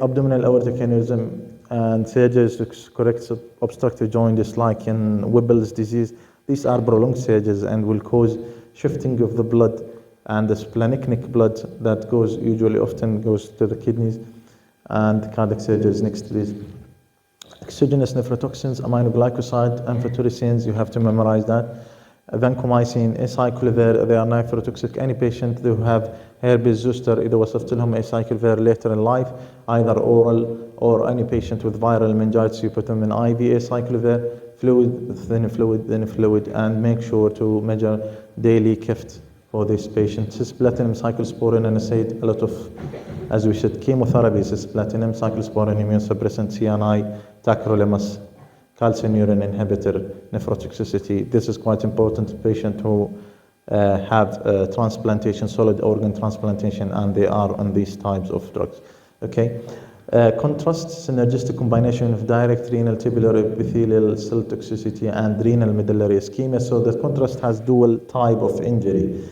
abdominal aortic aneurysm, and surgeries to correct obstructive jaundice like in Webbel's disease, These are prolonged surges and will cause shifting of the blood, and the splanchnic blood that goes usually often goes to the kidneys, and cardiac surgery is next to this. Exogenous nephrotoxins, aminoglycoside, amphotericins, you have to memorize that. Vancomycin, acyclovir, they are nephrotoxic. Any patient who have herpes zoster إذا وصفت لهم acyclovir later in life, either oral or any patient with viral meningitis, you put them in IV acyclovir, fluid, and make sure to measure daily KIFT for this patient. Cisplatin, cyclosporin, and NSAID, a lot of, as we said, chemotherapy, cisplatin, cyclosporin, immunosuppressant, CNI, tacrolimus, calcium urine inhibitor, nephrotoxicity. This is quite important. Patient who have transplantation, solid organ transplantation, and they are on these types of drugs. Okay. Contrast, synergistic combination of direct renal tubular epithelial cell toxicity and renal medullary ischemia. So the contrast has dual type of injury.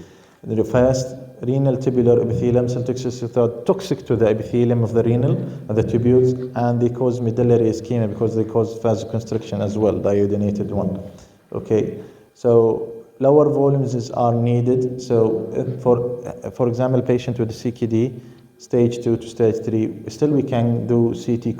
The first, renal tubular epithelium cell toxicity are toxic to the epithelium of the renal, the tubules, and they cause medullary ischemia because they cause vasoconstriction as well, the iodinated one. Okay, so lower volumes are needed. So for example, patient with CKD, stage 2 to stage 3, still we can do CT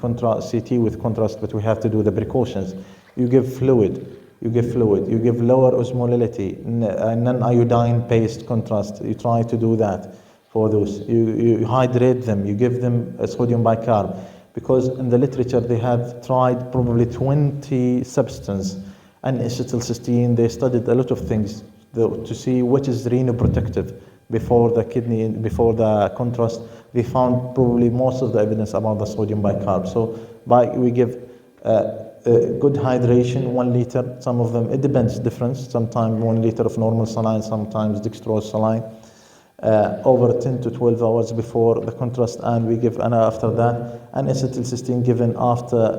with contrast, but we have to do the precautions. You give fluid, you give lower osmolality, non-iodine based contrast. You try to do that for those. You hydrate them, you give them a sodium bicarb, because in the literature they have tried probably 20 substances, and acetylcysteine, they studied a lot of things to see which is renoprotective before the kidney, before the contrast. They found probably most of the evidence about the sodium bicarb. So we give good hydration, 1 liter. Some of them, it depends, difference. Sometimes 1 liter of normal saline, sometimes dextrose saline, over 10 to 12 hours before the contrast, and we give after that. And acetylcysteine given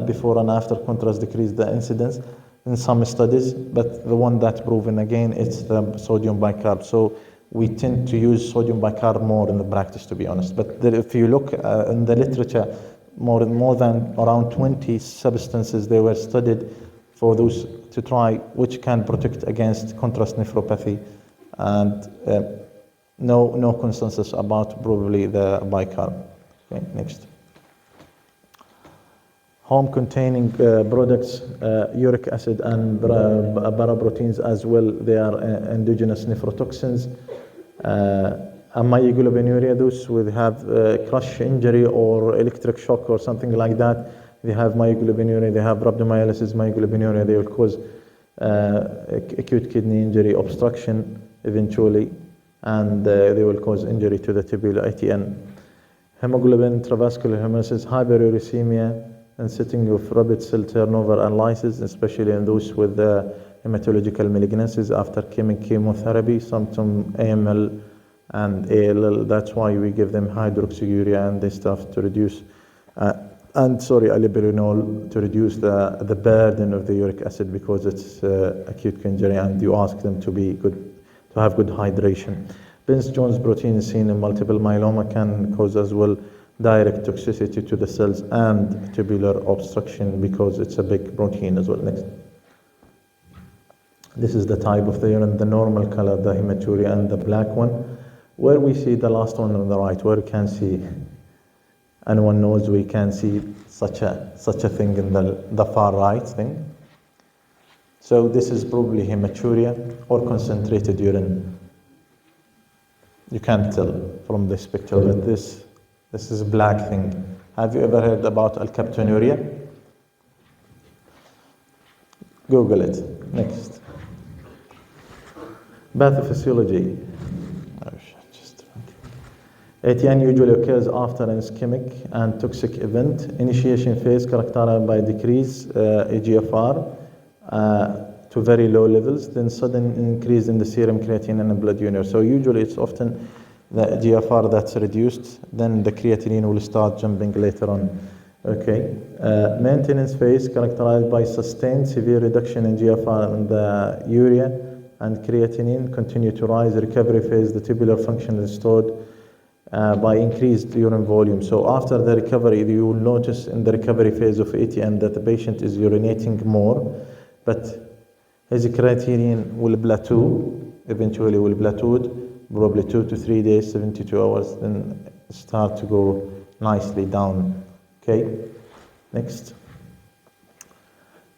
before and after contrast decrease the incidence in some studies, but the one that's proven again, it's the sodium bicarb. So we tend to use sodium bicarb more in the practice, to be honest. But if you look in the literature, more than around 20 substances they were studied for those to try which can protect against contrast nephropathy, and no consensus about probably the bicarb. Okay, next. Home containing products, uric acid and paraproteins as well, they are endogenous nephrotoxins. Myoglobinuria, those who have crush injury or electric shock or something like that, they have myoglobinuria, they have rhabdomyolysis myoglobinuria, they will cause acute kidney injury, obstruction eventually, and they will cause injury to the tubular ATN. Hemoglobin, intravascular hemolysis, hyperuricemia, and setting of rapid cell turnover and lysis, especially in those with hematological malignancies after chemotherapy, symptom AML and ALL. That's why we give them hydroxyurea and this stuff to reduce, allopurinol to reduce the burden of the uric acid, because it's acute injury, and you ask them to have good hydration. Bence-Jones protein is seen in multiple myeloma, can cause as well direct toxicity to the cells and tubular obstruction because it's a big protein as well. Next. This is the type of the urine, the normal color, the hematuria, and the black one. Where we see the last one on the right, where we can see, anyone knows we can see such a thing in the far right thing. So this is probably hematuria or concentrated urine. You can't tell from this picture, but this is a black thing. Have you ever heard about alkaptonuria? Google it. Next. Pathophysiology. ATN usually occurs after an ischemic and toxic event. Initiation phase characterized by decrease EGFR to very low levels, then sudden increase in the serum creatinine and blood urea. So usually it's often the GFR that's reduced, then the creatinine will start jumping later on. Okay. Maintenance phase characterized by sustained severe reduction in GFR and the urea and creatinine continue to rise. Recovery phase, the tubular function is restored by increased urine volume. So after the recovery, you will notice in the recovery phase of ATN that the patient is urinating more, but His creatinine will plateau, eventually will plateau, probably 2 to 3 days, 72 hours, then start to go nicely down. Okay, next.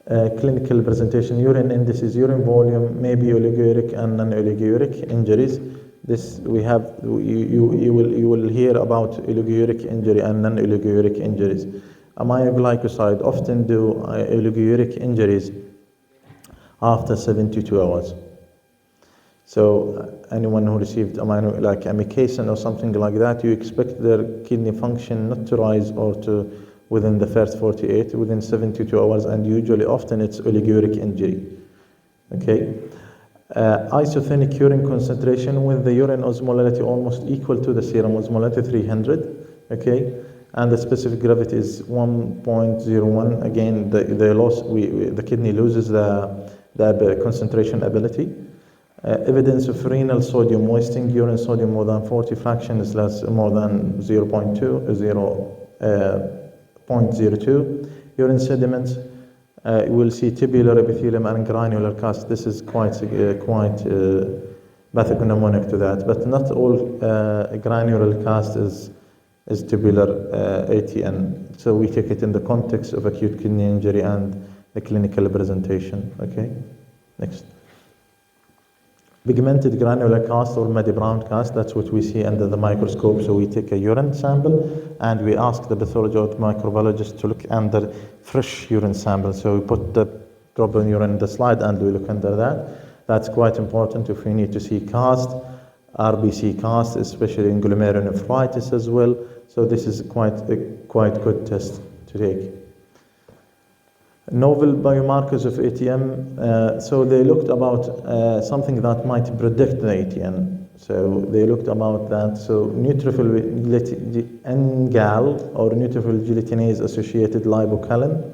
Clinical presentation, urine indices, urine volume, maybe oliguric and non-oliguric injuries. This we have, you will hear about oliguric injury and non-oliguric injuries. Aminoglycoside often do oliguric injuries after 72 hours. So anyone who received like amikacin or something like that, you expect their kidney function not to rise or to within the first 48, within 72 hours, and usually often it's oliguric injury. Okay. Isotonic urine concentration with the urine osmolality almost equal to the serum osmolality 300. Okay. And the specific gravity is 1.01. Again, the loss, the kidney loses the concentration ability. Evidence of renal sodium wasting, urine sodium more than 40 fraction is less, more than 0.02. Urine sediments, we'll see tubular epithelium and granular cast. This is quite pathognomonic to that, but not all granular cast is tubular ATN. So we take it in the context of acute kidney injury and the clinical presentation. Okay, next. Pigmented granular cast or muddy brown cast, that's what we see under the microscope. So we take a urine sample and we ask the pathologist or microbiologist to look under fresh urine sample. So we put the drop of urine in the slide and we look under that. That's quite important if we need to see cast, RBC cast, especially in glomerulonephritis as well. So this is quite good test to take. Novel biomarkers of ATM, so they looked about something that might predict the ATN. So they looked about that. So neutrophil NGAL or neutrophil gelatinase associated lipocalin,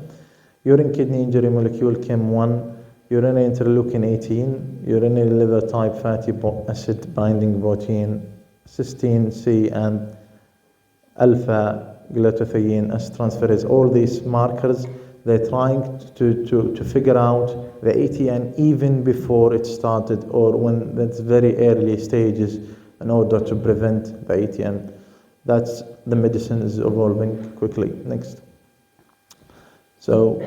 urine kidney injury molecule KIM1, urinary interleukin 18, urinary liver type fatty acid binding protein, cysteine C, and alpha glutathione transferase. All these markers, they're trying to figure out the ATN even before it started or when it's very early stages in order to prevent the ATN. That's the medicine is evolving quickly. Next. So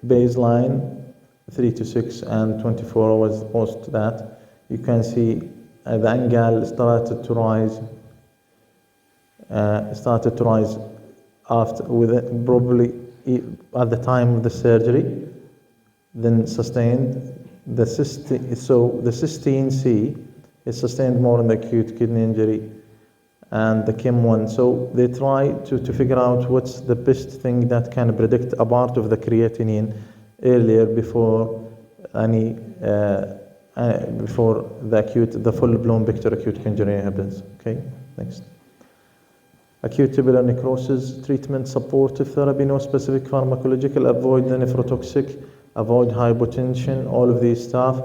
baseline 3 to 6 and 24 hours post that, you can see the NGAL started to rise after, with it, probably at the time of the surgery, then sustained. The cysteine C is sustained more in the acute kidney injury and the KIM1. So they try to figure out what's the best thing that can predict a part of the creatinine earlier before before the full-blown picture acute injury happens. Okay, next. Acute tubular necrosis, treatment, supportive therapy, no specific pharmacological, avoid the nephrotoxic, avoid hypotension, all of these stuff.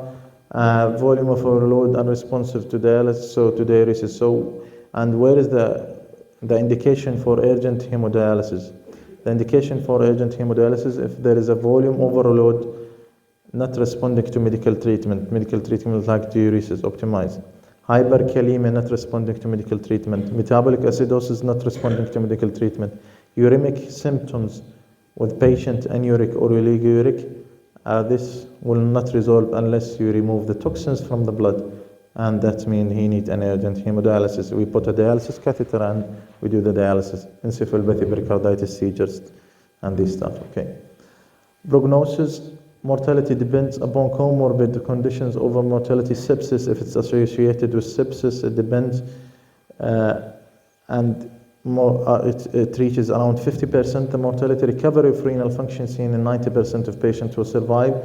Volume of overload, unresponsive to dialysis, so to diuresis. So, and where is the indication for urgent hemodialysis? The indication for urgent hemodialysis, if there is a volume overload not responding to medical treatment like diuresis, optimize. Hyperkalemia not responding to medical treatment, metabolic acidosis not responding to medical treatment, uremic symptoms with patient anuric or oliguric, this will not resolve unless you remove the toxins from the blood, and that means he needs an urgent hemodialysis. We put a dialysis catheter and we do the dialysis, encephalopathy, pericarditis, seizures, and this stuff. Okay. Prognosis. Mortality depends upon comorbid conditions over mortality. Sepsis, if it's associated with sepsis, it depends. And it reaches around 50% the mortality. Recovery of renal function seen in 90% of patients who survive,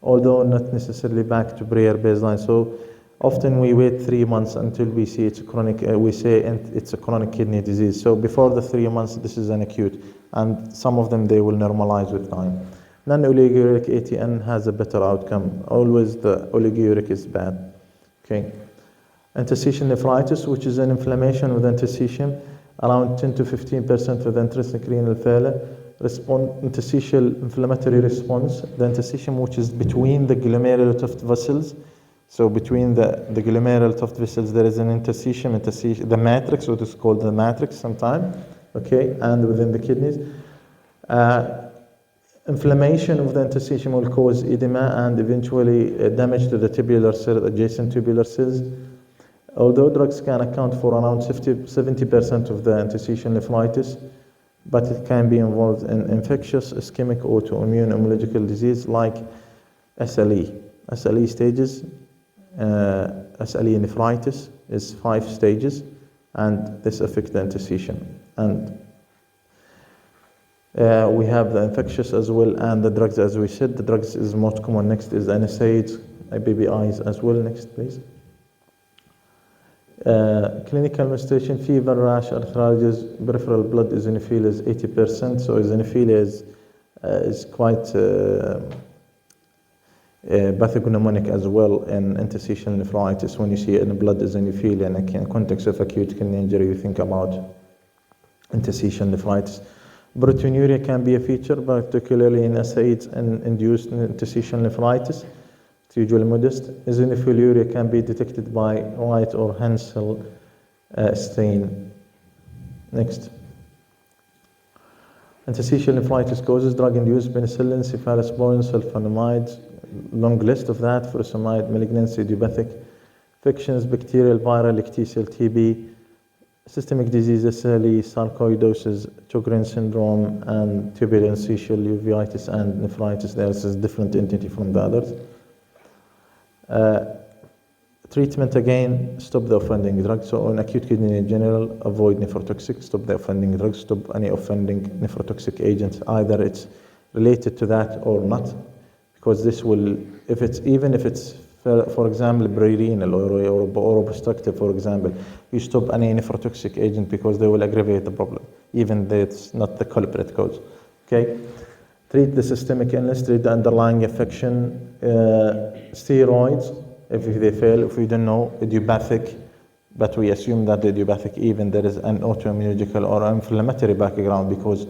although not necessarily back to prior baseline. So often we wait 3 months until we see it's chronic. We say it's a chronic kidney disease. So before the 3 months, this is an acute, and some of them they will normalize with time. Non-oliguric ATN has a better outcome. Always the oliguric is bad. Okay. Interstitial nephritis, which is an inflammation with interstitium, around 10 to 15% with intrinsic renal failure. interstitial inflammatory response, the interstitium which is between the glomerular tuft vessels. So between the glomerular tuft vessels, there is an interstitium, the matrix, what is called the matrix sometimes, okay, and within the kidneys. Inflammation of the interstitium will cause edema and eventually damage to the tubular cells, adjacent tubular cells. Although drugs can account for around 70% of the interstitial nephritis, but it can be involved in infectious, ischemic, autoimmune, immunological disease like SLE. SLE stages, SLE nephritis is 5 stages, and this affects the interstitium. And we have the infectious as well, and the drugs, as we said, the drugs is most common. Next is NSAIDs, BBIs as well. Next, please. Clinical manifestation: fever, rash, arthralgias, peripheral blood eosinophilia is 80%. So eosinophilia is quite pathognomonic as well in interstitial nephritis. When you see it in blood eosinophilia in the context of acute kidney injury, you think about interstitial nephritis. Proteinuria can be a feature, particularly in NSAIDs and induced interstitial nephritis. It's usually modest. Eosinophiliuria can be detected by white or Hansel stain. Next. Interstitial nephritis causes: drug-induced penicillin, cephalosporin, sulfonamides, long list of that, furosemide, malignancy, idiopathic infections, bacterial, viral, ictial, TB, systemic diseases, SLE, sarcoidosis, Sjogren syndrome, and tubular interstitial uveitis and nephritis. There's a different entity from the others. Treatment, again, stop the offending drug. So on acute kidney in general, avoid nephrotoxic, stop the offending drugs, stop any offending nephrotoxic agents. Either it's related to that or not, because this will, even if it's for example, pre-renal or obstructive, for example, you stop any nephrotoxic agent because they will aggravate the problem, even though it's not the culprit cause. Okay? Treat the systemic illness, treat the underlying infection, steroids, if they fail, if we don't know, idiopathic, but we assume that the idiopathic, even there is an autoimmunological or inflammatory background, because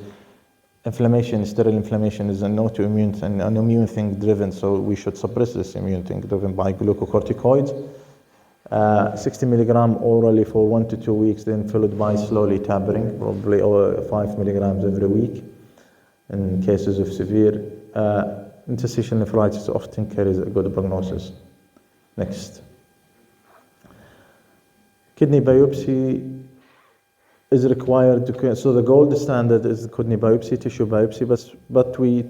inflammation, sterile inflammation is an autoimmune and an immune thing driven, so we should suppress this immune thing driven by glucocorticoids. 60 milligram orally for 1 to 2 weeks, then followed by slowly tapering, probably 5 milligrams every week. In cases of severe interstitial nephritis, often carries a good prognosis. Next. Kidney biopsy is required to, so the gold standard is kidney biopsy, tissue biopsy, but we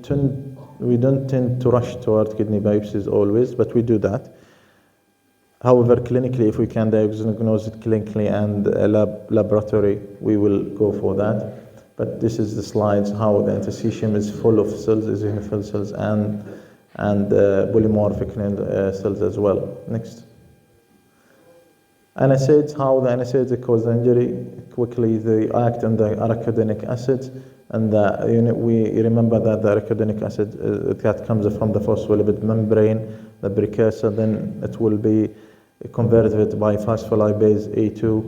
don't tend to rush toward kidney biopsies always, but we do that. However, clinically, if we can diagnose it clinically and laboratory, we will go for that. But this is the slides how the interstitium is full of cells, eosinophil cells, and polymorphic cells as well. Next. NSAIDs, how the NSAIDs cause the injury. Quickly, they act on the arachidonic acid, and we remember that the arachidonic acid that comes from the phospholipid membrane, the precursor, then it will be converted by phospholipase A2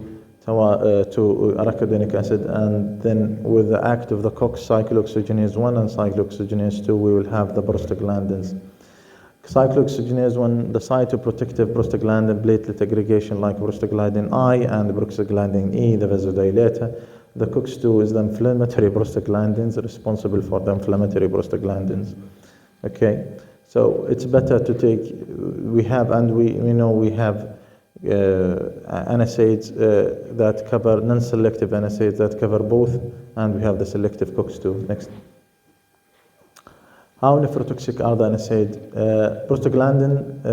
to arachidonic acid, and then with the act of the COX, cyclooxygenase 1 and cyclooxygenase 2, we will have the prostaglandins. Cyclooxygenase 1, the cytoprotective prostaglandin platelet aggregation like prostaglandin I and prostaglandin E, the vasodilator. The COX-2 is the inflammatory prostaglandins, responsible for the inflammatory prostaglandins. Okay, so it's better to take, we have NSAIDs that cover, non-selective NSAIDs that cover both, and we have the selective COX-2. Next. How nephrotoxic are the NSAID? Prostaglandin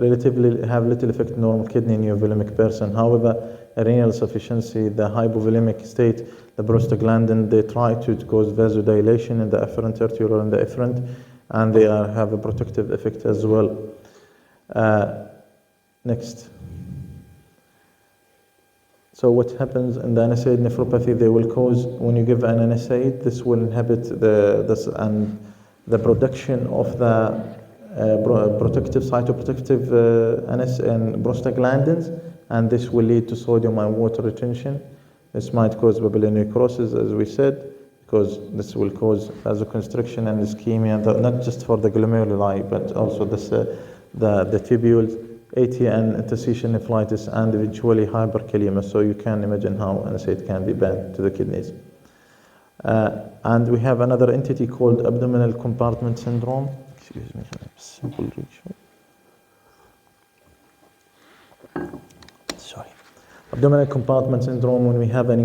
relatively have little effect in normal kidney in euvolemic person. However, renal insufficiency, the hypovolemic state, the prostaglandin, they try to cause vasodilation in the afferent arteriole and the efferent, and they have a protective effect as well. Next. So what happens in the NSAID nephropathy? They will cause, when you give an NSAID, this will inhibit the production of the cytoprotective NS and prostaglandins, and this will lead to sodium and water retention. This might cause papillary necrosis, as we said, because this will cause vasoconstriction and ischemia, not just for the glomeruli, but also the tubules, AT and interstitial nephritis, and eventually hyperkalemia. So you can imagine how NSAID can be bad to the kidneys. And we have another entity called abdominal compartment syndrome. Excuse me, simple reach. Sorry. Abdominal compartment syndrome, when we have an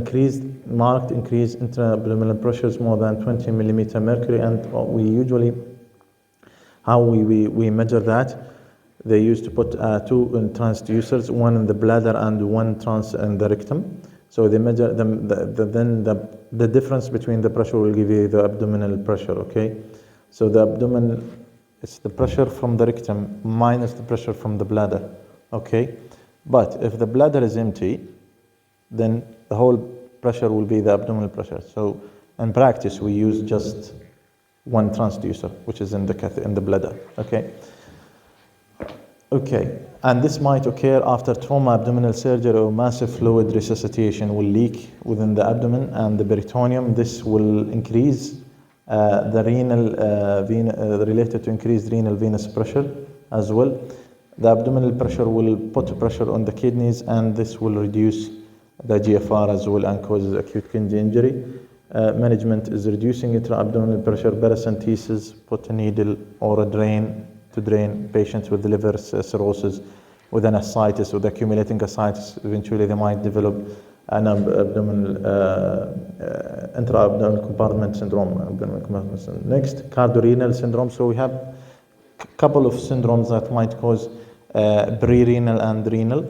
marked increase in intra-abdominal pressures more than 20 millimeter mercury, and we usually, how we measure that, they used to put two transducers, one in the bladder and one in the rectum. So they measure them, then the difference between the pressure will give you the abdominal pressure, okay? So the abdominal, it's the pressure from the rectum minus the pressure from the bladder, okay? But if the bladder is empty, then the whole pressure will be the abdominal pressure. So in practice, we use just one transducer, which is in the bladder, okay? Okay, and this might occur after trauma abdominal surgery or massive fluid resuscitation will leak within the abdomen and the peritoneum. This will increase the renal, related to increased renal venous pressure as well. The abdominal pressure will put pressure on the kidneys, and this will reduce the GFR as well and causes acute kidney injury. Management is reducing intra-abdominal pressure, paracentesis, put a needle or a drain to drain patients with liver cirrhosis, with an ascites, with accumulating ascites. Eventually they might develop an intra-abdominal compartment syndrome. Next, cardiorenal syndrome. So we have a couple of syndromes that might cause pre-renal and renal.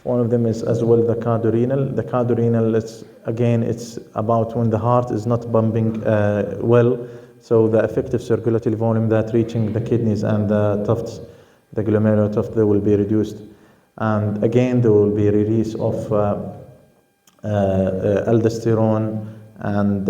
One of them is as well the cardiorenal. The cardiorenal, it's about when the heart is not pumping well. So the effective circulatory volume that reaching the kidneys and the tufts, the glomerular tuft, they will be reduced. And again, there will be release of aldosterone and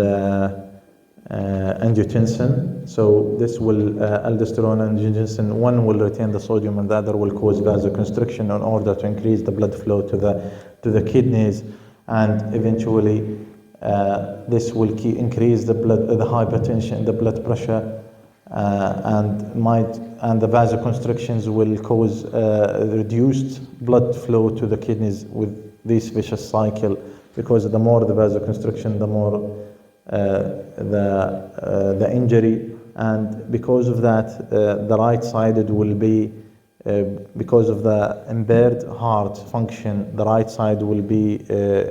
angiotensin. So this will, aldosterone and angiotensin, one will retain the sodium and the other will cause vasoconstriction in order to increase the blood flow to the kidneys, and eventually this will increase the hypertension, the blood pressure, and the vasoconstrictions will cause reduced blood flow to the kidneys with this vicious cycle, because the more the vasoconstriction, the more the injury, and because of that, the right-sided will be, because of the impaired heart function, the right side will be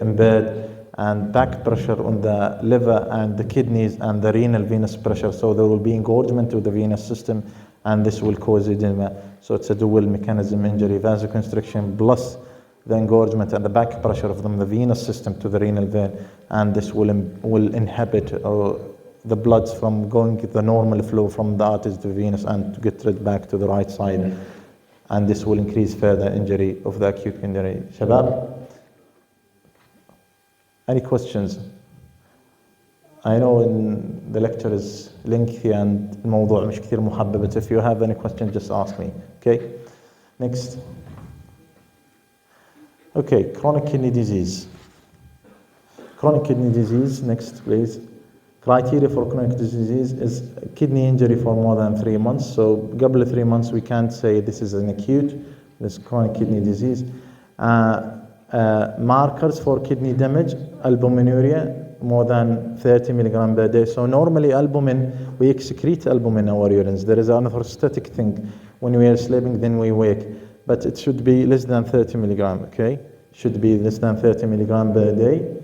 impaired, and back pressure on the liver and the kidneys and the renal venous pressure. So there will be engorgement to the venous system, and this will cause edema. So it's a dual mechanism injury, vasoconstriction plus the engorgement and the back pressure from the venous system to the renal vein, and this will inhibit the blood from going the normal flow from the arteries to the venous and to get rid back to the right side, and this will increase further injury of the acute kidney. Shabab? Any questions? I know the lecture is lengthy and الموضوع مش كثير محبب, but if you have any question, just ask me. Okay? Next. Okay, chronic kidney disease. Chronic kidney disease, next please. Criteria for chronic disease is kidney injury for more than 3 months. So قبل 3 months we can't say this is an acute, this chronic kidney disease. Markers for kidney damage, albuminuria, more than 30 milligram per day. So normally albumin, we excrete albumin in our urines. There is another static thing. When we are sleeping, then we wake. But it should be less than 30 milligram, okay? Should be less than 30 milligram per day.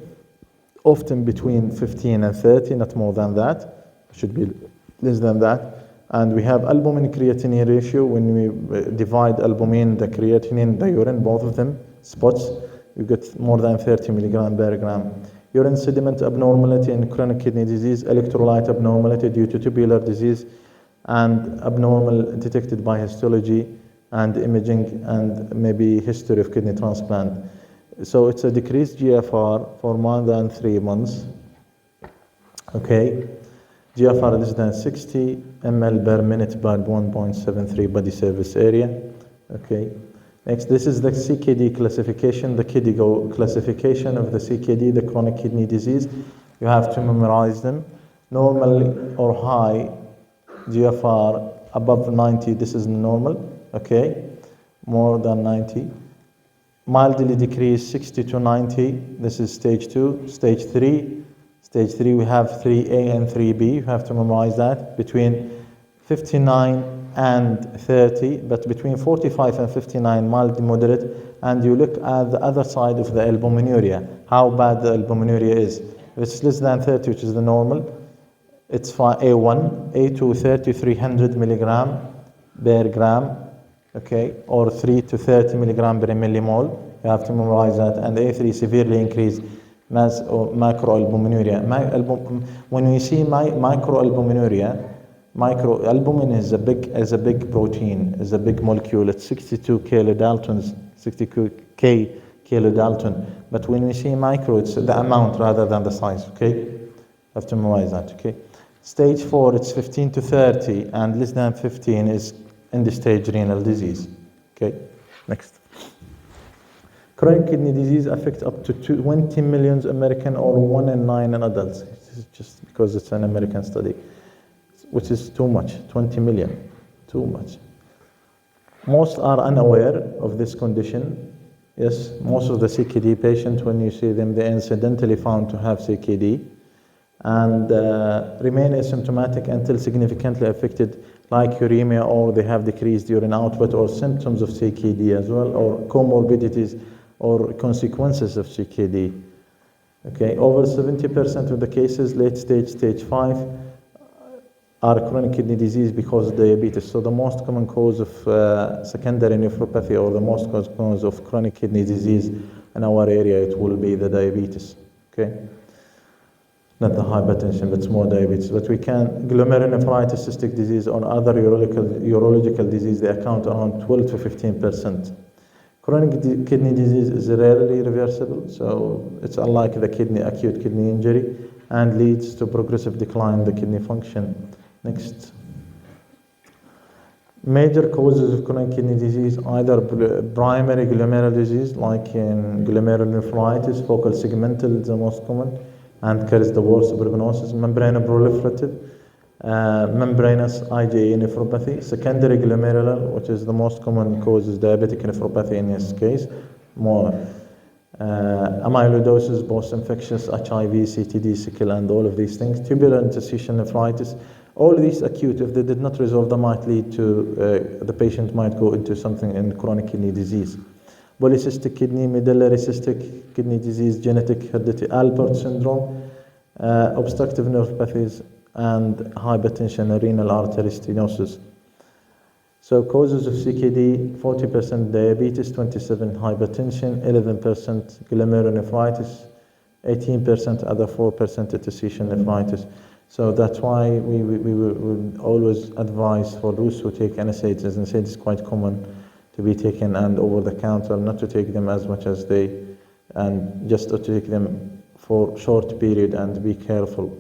Often between 15 and 30, not more than that. Should be less than that. And we have albumin creatinine ratio. When we divide albumin, the creatinine, the urine, both of them, spots, you get more than 30 milligram per gram. Urine sediment abnormality in chronic kidney disease, electrolyte abnormality due to tubular disease, and abnormal detected by histology and imaging, and maybe history of kidney transplant. So it's a decreased GFR for more than 3 months. Okay, GFR less than 60 ml per minute by 1.73 body surface area. Okay. Next, this is the CKD classification, the KDIGO classification of the CKD, the chronic kidney disease. You have to memorize them. Normal or high GFR above 90, this is normal, okay? More than 90. Mildly decreased 60 to 90, this is stage 2. Stage 3, we have 3A and 3B, you have to memorize that. Between 59 and 30, but between 45 and 59, mild moderate. And you look at the other side of the albuminuria, how bad the albuminuria is. If it's less than 30, which is the normal, it's A1, A2 30, 300 milligram per gram, okay, or 3 to 30 milligram per millimole. You have to memorize that. And A3 severely increased mass or macroalbuminuria. When we see microalbuminuria, microalbumin is a big protein, is a big molecule. It's 62 kilodaltons, 62K kilodalton. But when we see micro, it's the amount rather than the size, okay? You have to memorize that, okay? Stage 4, it's 15 to 30, and less than 15 is end-stage renal disease, okay? Next. Chronic kidney disease affects up to 20 million American, or 1 in 9 in adults. This is just because it's an American study, which is too much, 20 million, too much. Most are unaware of this condition. Yes, most of the CKD patients, when you see them, they're incidentally found to have CKD and remain asymptomatic until significantly affected, like uremia, or they have decreased urine output, or symptoms of CKD as well, or comorbidities or consequences of CKD. Okay, over 70% of the cases, late stage, stage 5, are chronic kidney disease because of diabetes. So the most common cause of secondary nephropathy, or the most common cause of chronic kidney disease in our area, it will be the diabetes, okay? Not the hypertension, but it's more diabetes. But we can, glomerulonephritis, cystic disease, or other urological disease, they account around 12 to 15%. Chronic kidney disease is rarely reversible, so it's unlike the acute kidney injury, and leads to progressive decline in the kidney function. Next. Major causes of chronic kidney disease, either primary glomerular disease, like in glomerulonephritis, focal segmental is the most common, and carries the worst prognosis. Membranoproliferative, membranous IgA nephropathy. Secondary glomerular, which is the most common cause, is diabetic nephropathy in this case. More amyloidosis, post-infectious, HIV, CTD, sickle, and all of these things. Tubular interstitial nephritis. All of these acute, if they did not resolve, that might lead to the patient might go into something in chronic kidney disease. Polycystic kidney, medullary cystic kidney disease, genetic heredity, Albert syndrome, obstructive neuropathies, and hypertension and renal artery stenosis. So causes of CKD, 40% diabetes, 27% hypertension, 11% glomerulonephritis, 18% other 4% interstitial nephritis. So that's why we would always advise for those who take NSAIDs, as NSAID is quite common to be taken and over the counter, not to take them as much as and just to take them for short period and be careful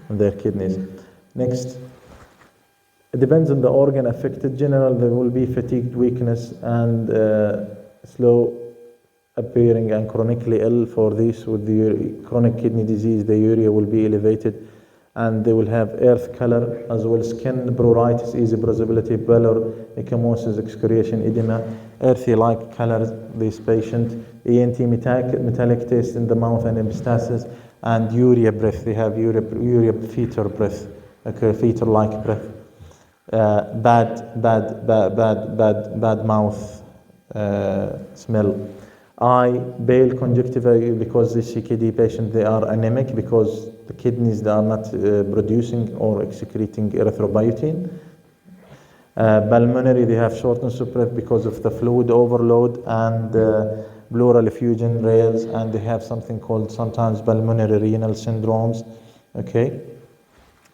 on their kidneys. Next. It depends on the organ affected. Generally, there will be fatigued, weakness, and slow appearing and chronically ill. For this, with the chronic kidney disease, the urea will be elevated, and they will have earth color as well, skin, pruritus, easy bruisability, pallor, ecchymosis, excoriation, edema, earthy-like color, this patient, ENT metallic taste in the mouth and epistaxis, and urea breath. They have urea fetal breath, okay, fetal-like breath. Bad mouth smell. Eye, pale conjunctiva, because the CKD patient, they are anemic because the kidneys, they are not producing or excreting erythropoietin. Pulmonary, they have shortness of breath because of the fluid overload and pleural effusion rails, and they have something called sometimes pulmonary renal syndromes. Okay,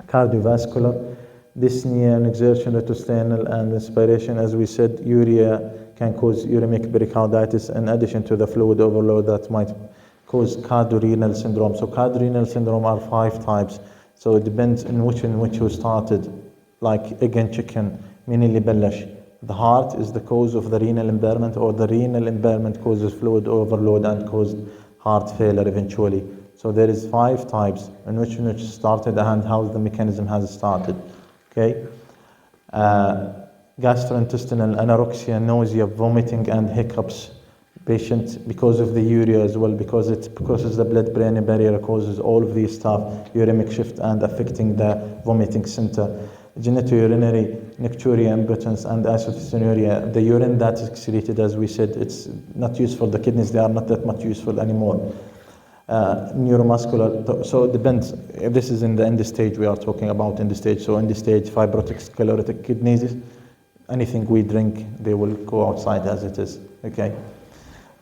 cardiovascular, dyspnea and exertion, retrosternal and inspiration. As we said, urea can cause uremic pericarditis in addition to the fluid overload that might cause cardiorenal syndrome. So cardiorenal syndrome are 5 types. So it depends on which you started, like egg and chicken, mini libellash. The heart is the cause of the renal impairment, or the renal impairment causes fluid overload and caused heart failure eventually. So there is 5 types in which started and how the mechanism has started. Okay. Gastrointestinal anorexia, nausea, vomiting, and hiccups. Patient, because of the urea as well, because it crosses the blood-brain barrier, causes all of these stuff, uremic shift and affecting the vomiting center. Genitourinary nocturia, impotence, and isocynuria. The urine that is excreted, as we said, it's not used for the kidneys. They are not that much useful anymore. Neuromuscular, so it depends. This is in the end stage we are talking about, end stage. So end stage, fibrotic sclerotic kidneys, anything we drink, they will go outside as it is, okay?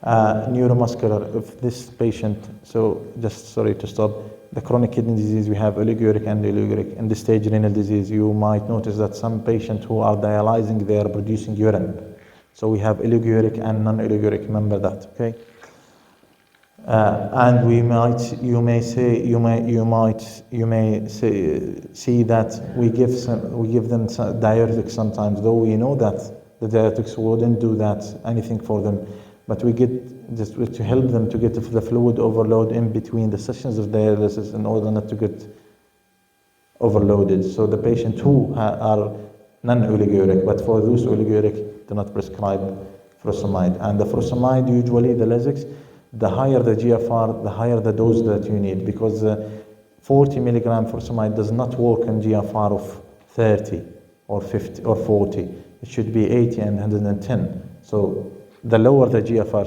Neuromuscular, if this patient, so just sorry to stop, the chronic kidney disease, we have oliguric and oliguric. In the stage renal disease, you might notice that some patients who are dialyzing, they are producing urine. So we have oliguric and non-oliguric, remember that, okay? And you may see that we give them diuretics sometimes, though we know that the diuretics wouldn't do anything for them, but we get just to help them to get the fluid overload in between the sessions of dialysis in order not to get overloaded. So the patients who are non-oliguric, but for those oliguric, do not prescribe furosemide. And the furosemide, usually the Lasix, the higher the GFR, the higher the dose that you need, because 40 milligram furosemide does not work in GFR of 30 or 50 or 40. It should be 80 and 110. So the lower the GFR,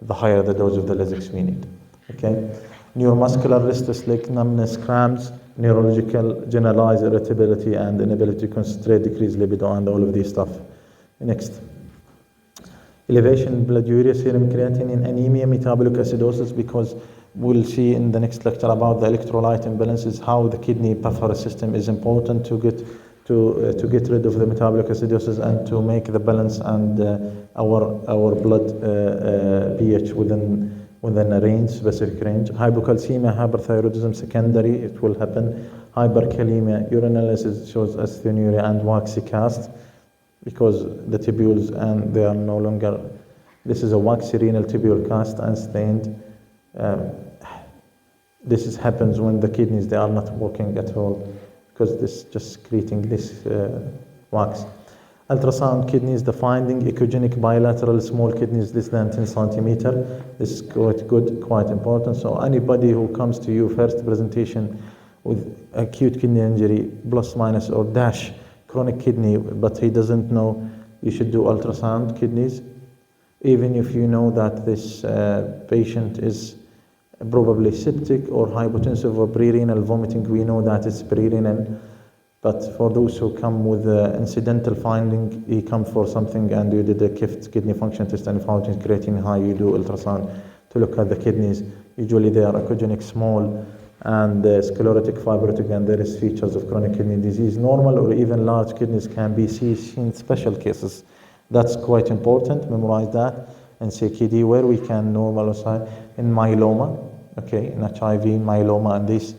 the higher the dose of the Lasix we need. Okay. Neuromuscular, restless leg, numbness, cramps, neurological, generalized irritability, and inability to concentrate, decreased libido, and all of these stuff. Next. Elevation in blood urea, serum creatinine, anemia, metabolic acidosis, because we'll see in the next lecture about the electrolyte imbalances, how the kidney buffer system is important to get rid of the metabolic acidosis and to make the balance and our blood pH within a range, specific range. Hypocalcemia, hyperthyroidism secondary, it will happen. Hyperkalemia, urinalysis shows asthenuria and waxy cast, because the tubules and they are no longer, this is a waxy renal tubule cast and stained. This happens when the kidneys, they are not working at all, because this just secreting this wax. Ultrasound kidneys, the finding, echogenic bilateral small kidneys less than 10 centimeter. This is quite good, quite important. So anybody who comes to you first presentation with acute kidney injury, plus minus or dash chronic kidney, but he doesn't know, you should do ultrasound kidneys. Even if you know that this patient is probably septic or hypotensive or pre-renal vomiting, we know that it's pre-renal. But for those who come with incidental finding, he come for something and you did a kidney function test and found creatinine high, you do ultrasound to look at the kidneys. Usually they are echogenic, small, and sclerotic, fibrotic, and there is features of chronic kidney disease. Normal or even large kidneys can be seen in special cases. That's quite important, memorize that. And CKD, where we can normalize in myeloma, okay, in HIV, myeloma, and these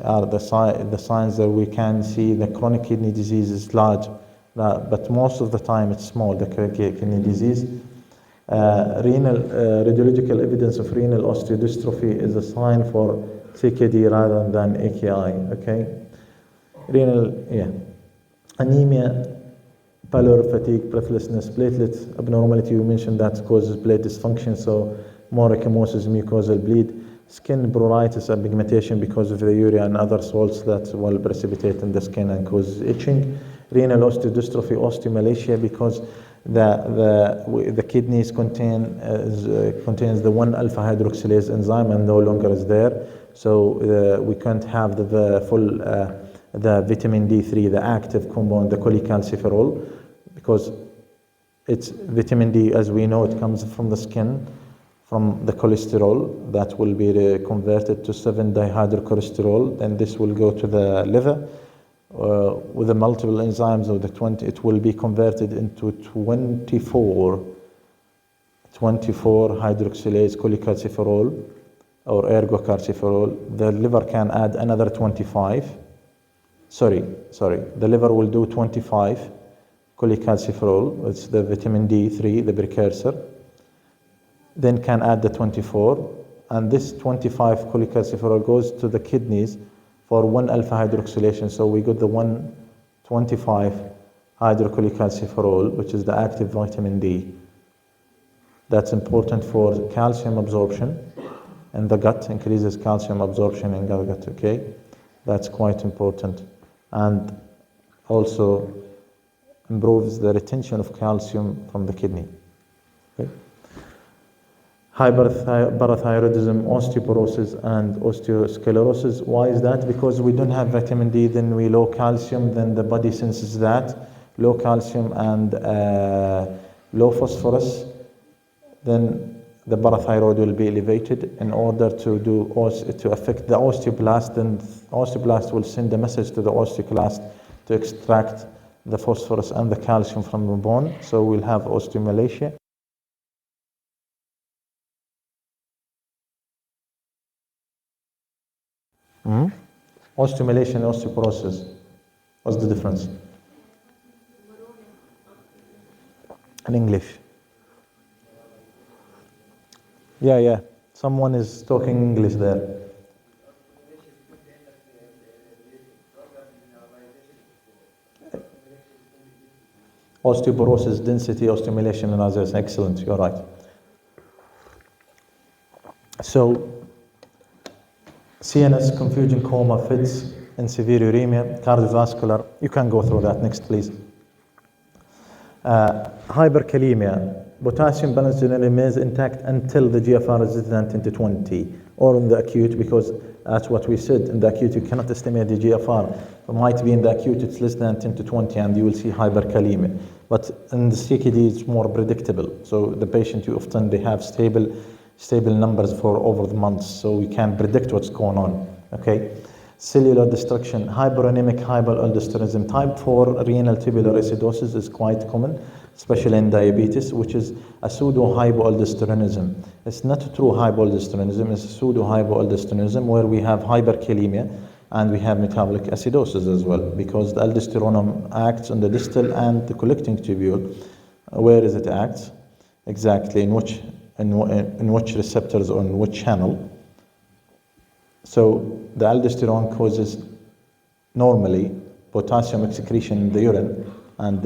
are the signs that we can see the chronic kidney disease is large, but most of the time it's small, the kidney disease. Radiological evidence of renal osteodystrophy is a sign for CKD rather than AKI, okay? Renal, anemia, pallor, fatigue, breathlessness, platelet abnormality, you mentioned that causes platelet dysfunction, so more ecchymosis, mucosal bleed. Skin pruritus and pigmentation because of the urea and other salts that will precipitate in the skin and cause itching. Renal osteodystrophy, osteomalacia, because the kidneys contains the 1-alpha hydroxylase enzyme and no longer is there. So we can't have the full the vitamin D3, the active compound, the cholecalciferol, because it's vitamin D, as we know, it comes from the skin, from the cholesterol that will be converted to 7-dihydrocholesterol, and this will go to the liver with the multiple enzymes of the 20. It will be converted into 24 hydroxylase cholecalciferol or ergocalciferol. The liver can add another 25. The liver will do 25 cholecalciferol. It's the vitamin D3, the precursor. Then can add the 24 and this 25 cholecalciferol goes to the kidneys for 1 alpha hydroxylation. So we got the 125 hydrocholecalciferol, which is the active vitamin D. That's important for calcium absorption in the gut, increases calcium absorption in the gut, okay? That's quite important. And also improves the retention of calcium from the kidney. Okay? Hyperthyroidism, osteoporosis, and osteosclerosis. Why is that? Because we don't have vitamin D, then we low calcium, then the body senses that. Low calcium and low phosphorus, then the parathyroid will be elevated in order to affect the osteoblast, and osteoblast will send a message to the osteoclast to extract the phosphorus and the calcium from the bone, so we'll have osteomalacia. Osteomalacia and osteoporosis, what's the difference? In English. Yeah, someone is talking English there. Osteoporosis, density, osteomalacia, and others. Excellent, you're right. So, CNS, confusion, coma, fits, and severe uremia, cardiovascular. You can go through that. Next, please. Hyperkalemia. Potassium balance generally remains intact until the GFR is less than 10 to 20, or in the acute, because that's what we said. In the acute, you cannot estimate the GFR. It might be in the acute, it's less than 10 to 20, and you will see hyperkalemia. But in the CKD, it's more predictable. So the patient, they have stable numbers for over the months, so we can predict what's going on. Okay. Cellular destruction, hyperonemic hyperaldosteronism. Type 4 renal tubular acidosis is quite common, especially in diabetes, which is a pseudo-hypoaldosteronism. It's not a true hypoaldosteronism, it's a pseudo-hypoaldosteronism where we have hyperkalemia and we have metabolic acidosis as well, because the aldosterone acts on the distal and the collecting tubule. Where is it acts? Exactly, in which receptors or in which channel? So the aldosterone causes normally potassium excretion in the urine and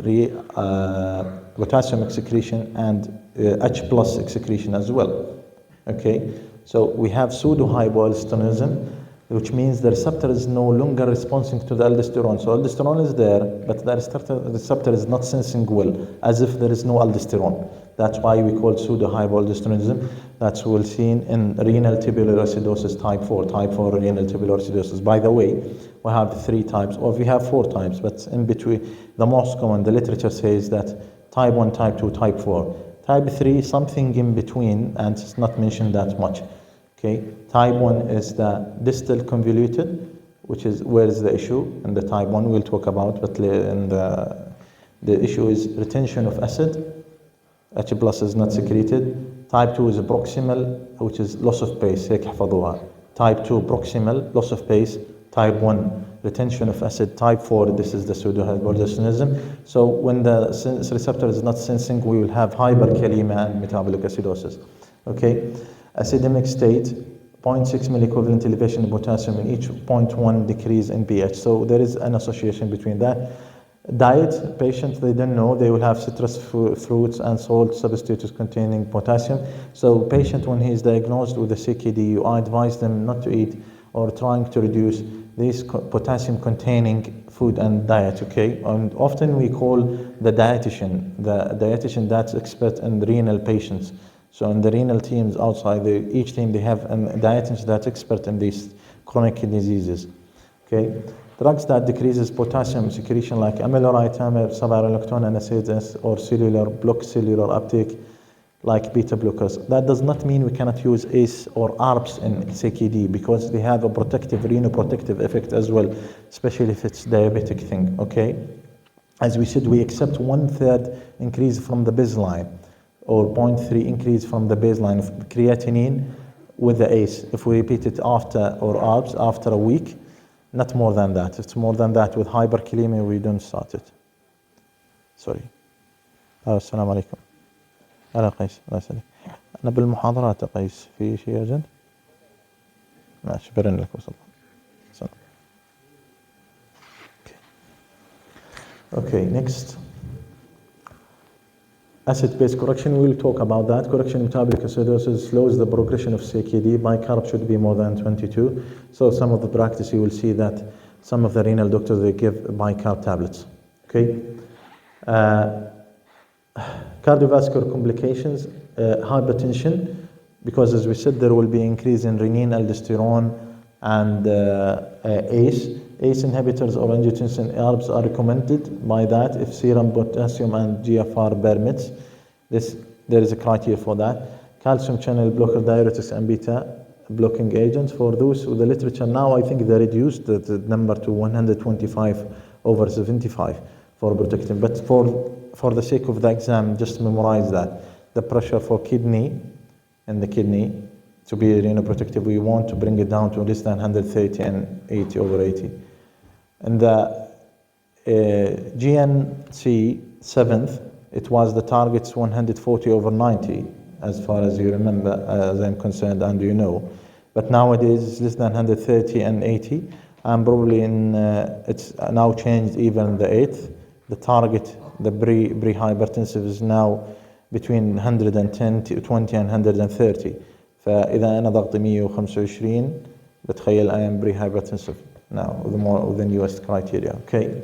potassium excretion and H plus excretion as well. Okay, so we have pseudo-hypoaldosteronism, which means the receptor is no longer responding to the aldosterone. So aldosterone is there, but the receptor is not sensing well, as if there is no aldosterone. That's why we call pseudo-hypoaldosteronism. That's what we'll see in renal tubular acidosis type 4 renal tubular acidosis. By the way, we have 3 types, or we have 4 types, but in between, the most common, the literature says that type 1, type 2, type 4. Type 3, something in between, and it's not mentioned that much. Okay, type 1 is the distal convoluted, which is where is the issue in the type 1 we'll talk about, but in the issue is retention of acid. H plus is not secreted. Type 2 is proximal, which is loss of pace. Type 2 proximal, loss of pace. Type 1 retention of acid. Type 4, this is the pseudo-hypoaldosteronism. So when the receptor is not sensing, we will have hyperkalemia and metabolic acidosis. Okay, acidemic state, 0.6 milliequivalent elevation in potassium in each, 0.1 decrease in pH. So there is an association between that. Diet, patients, they don't know, they will have citrus fruits and salt substitutes containing potassium. So patient, when he is diagnosed with a CKD, you advise them not to eat or trying to reduce these potassium containing food and diet, okay? And often we call the dietitian that's expert in renal patients. So in the renal teams outside, each team, they have a dietitian that's expert in these chronic kidney diseases, okay? Drugs that decreases potassium secretion like amiloride, sabirolactone, NSAIDs, or block cellular uptake like beta blockers. That does not mean we cannot use ACE or ARBs in CKD, because they have a renoprotective effect as well, especially if it's diabetic thing, okay? As we said, we accept 1/3 increase from the baseline, or 0.3 increase from the baseline of creatinine with the ACE. If we repeat it after, or ARBs, after a week, not more than that. If it's more than that with hyperkalemia, we don't start it. Sorry. السلام عليكم. أنا قيس، الله يسلمك. أنا بالمحاضرات قيس في شيء أرجنت؟ ماشي برن لك وصل. Okay, next. Acid-base correction, we'll talk about that. Correction metabolic acidosis slows the progression of CKD. Bicarb should be more than 22. So some of the practice, you will see that some of the renal doctors, they give bicarb tablets. Okay. Cardiovascular complications, hypertension, because as we said, there will be increase in renin, aldosterone, and ACE. ACE inhibitors or angiotensin ARBs are recommended by that if serum potassium and GFR permits. There is a criteria for that. Calcium channel blocker, diuretics, and beta blocking agents. For those with the literature now, I think they reduced the number to 125/75 for protecting. But for the sake of the exam, just memorize that. The pressure for kidney and the kidney to be renoprotective, we want to bring it down to less than 130 and 80/80. And the GNC 7th, it was the targets 140/90, as far as you remember, as I'm concerned, and you know. But nowadays it's less than 130 and 80, and probably it's now changed even the 8th. The target, the pre-hypertensive is now between 110 to 20 and 130. فإذا أنا ضغطي 125 بتخيل I am pre-hypertensive now with the newest criteria. Okay,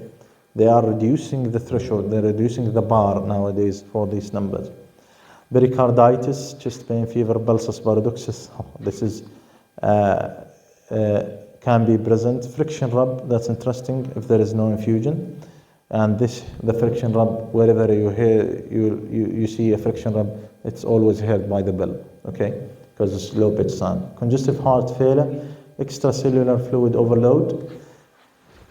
they are reducing the threshold, they're reducing the bar nowadays for these numbers. Pericarditis, chest pain, fever, pulsus, paradoxus. This is can be present. Friction rub, that's interesting if there is no infusion. And the friction rub, wherever you hear, you see a friction rub, it's always heard by the bell, okay? Because it's low pitch sound. Congestive heart failure, extracellular fluid overload,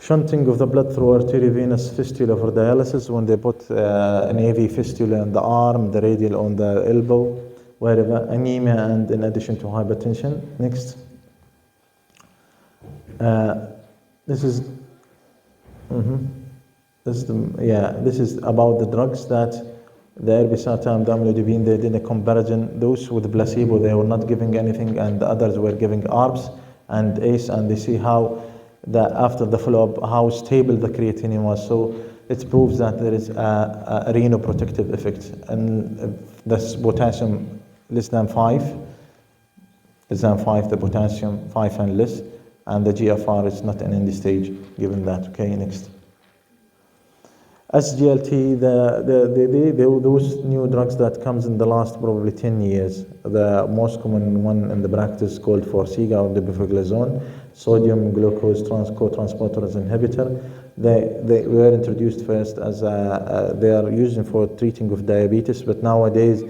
shunting of the blood through arteriovenous fistula for dialysis when they put an AV fistula in the arm, the radial on the elbow, wherever, anemia, and in addition to hypertension. Next. This is about the drugs that the irbesartan, the amlodipine, they did a comparison. Those with placebo, they were not giving anything, and the others were giving ARBs and ACE, and they see how after the follow-up, how stable the creatinine was. So it proves that there is a renoprotective effect. And this potassium less than 5, the potassium 5 and less, and the GFR is not an end stage given that. Okay, next. SGLT, those new drugs that comes in the last probably 10 years. The most common one in the practice called Forxiga or dabigatran, sodium glucose co-transporterase inhibitor. They were introduced first as they are used for treating of diabetes, but nowadays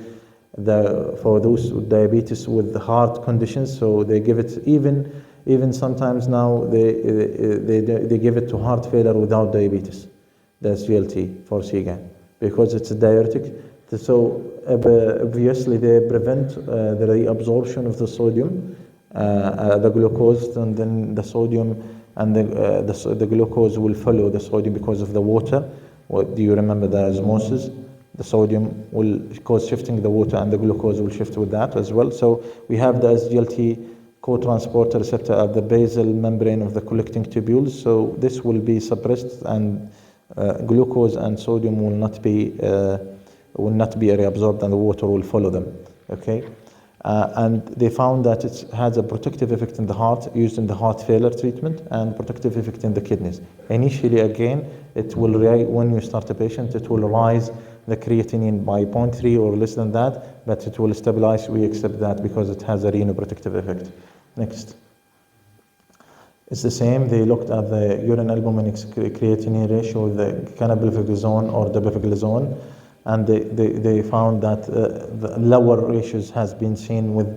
for those with diabetes with heart conditions, so they give it even sometimes now they give it to heart failure without diabetes. The SGLT Forxiga, because it's a diuretic. So obviously they prevent the reabsorption of the sodium, the glucose, and then the sodium and the glucose will follow the sodium because of the water. Do you remember the osmosis? The sodium will cause shifting the water, and the glucose will shift with that as well. So we have the SGLT co-transporter receptor at the basal membrane of the collecting tubules. So this will be suppressed, and glucose and sodium will not be reabsorbed, and the water will follow them. Okay, and they found that it has a protective effect in the heart, used in the heart failure treatment, and protective effect in the kidneys. Initially, again, it will when you start a patient, it will rise the creatinine by 0.3 or less than that, but it will stabilize. We accept that because it has a renoprotective effect. Next. It's the same. They looked at the urine albumin creatinine ratio, the canagliflozin or dabigatran, and they found that the lower ratios has been seen with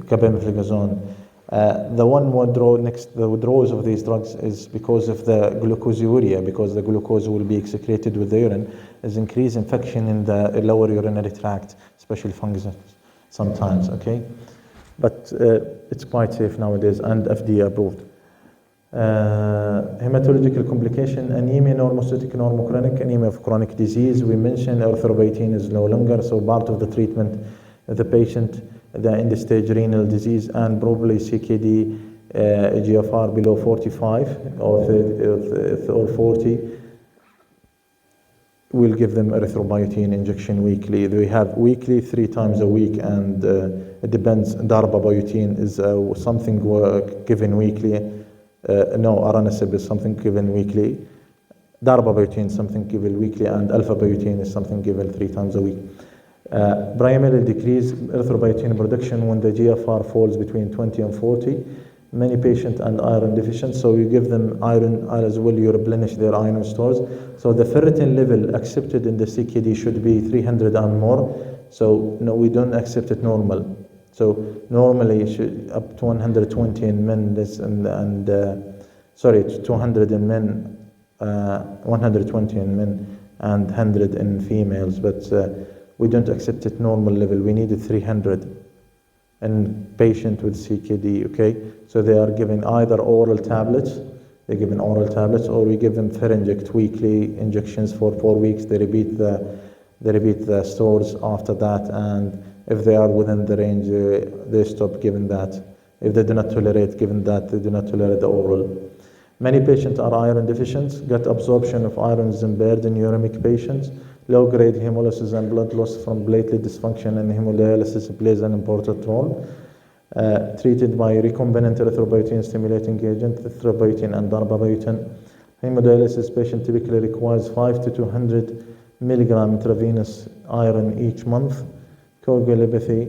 carbamazepine. The withdrawals of these drugs is because of the glucoseuria, because the glucose will be excreted with the urine, is increased infection in the lower urinary tract, especially fungus sometimes. Okay, but it's quite safe nowadays and FDA approved. Hematological complication, anemia, normocytic, normochronic, anemia of chronic disease. We mentioned erythropoietin is no longer, so part of the treatment, the patient, the end-stage renal disease, and probably CKD GFR below 45 or 30 or 40, we'll give them erythropoietin injection weekly. They have weekly 3 times a week, and it depends. Darbepoetin is something given weekly. No, aranesib is something given weekly. Darbepoetin something given weekly, and alpha-poietin is something given 3 times a week. Primarily decrease erythropoietin production when the GFR falls between 20 and 40. Many patients and iron deficient, so you give them iron as well, you replenish their iron stores. So the ferritin level accepted in the CKD should be 300 and more. So no, we don't accept it normal. So normally it should up to 120 in men, 200 in men, 120 in men and 100 in females, but we don't accept it normal level. We need 300 in patient with CKD, okay? So they are given either oral tablets, they're given oral tablets, or we give them pharyngect weekly injections for 4 weeks. They repeat the stores after that, and if they are within the range, they stop giving that. If they do not tolerate giving that, they do not tolerate the oral. Many patients are iron deficient. Gut absorption of iron is impaired in uremic patients. Low-grade hemolysis and blood loss from platelet dysfunction and hemodialysis plays an important role. Treated by recombinant erythropoietin stimulating agent, erythropoietin and darbepoetin. Hemodialysis patient typically requires 5 to 200 milligram intravenous iron each month. Coagulopathy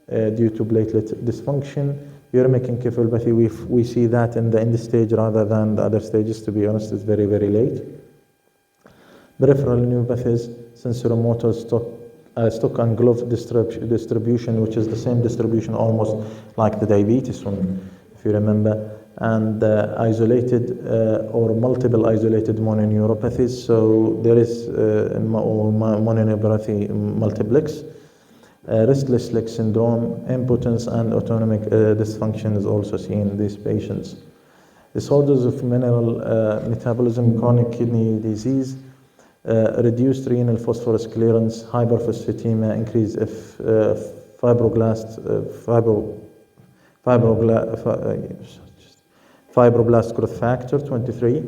due to platelet dysfunction. Uremic encephalopathy, we see that in the end stage rather than the other stages. To be honest, it's very, very late. Peripheral neuropathies, sensorimotor stock and glove distribution, which is the same distribution almost like the diabetes one, if you remember, and isolated or multiple isolated mononeuropathies. So there is mononeuropathy multiplex. Restless leg syndrome, impotence, and autonomic dysfunction is also seen in these patients. Disorders of mineral metabolism, chronic kidney disease, reduced renal phosphorus clearance, hyperphosphatemia, increased fibroblast growth factor 23.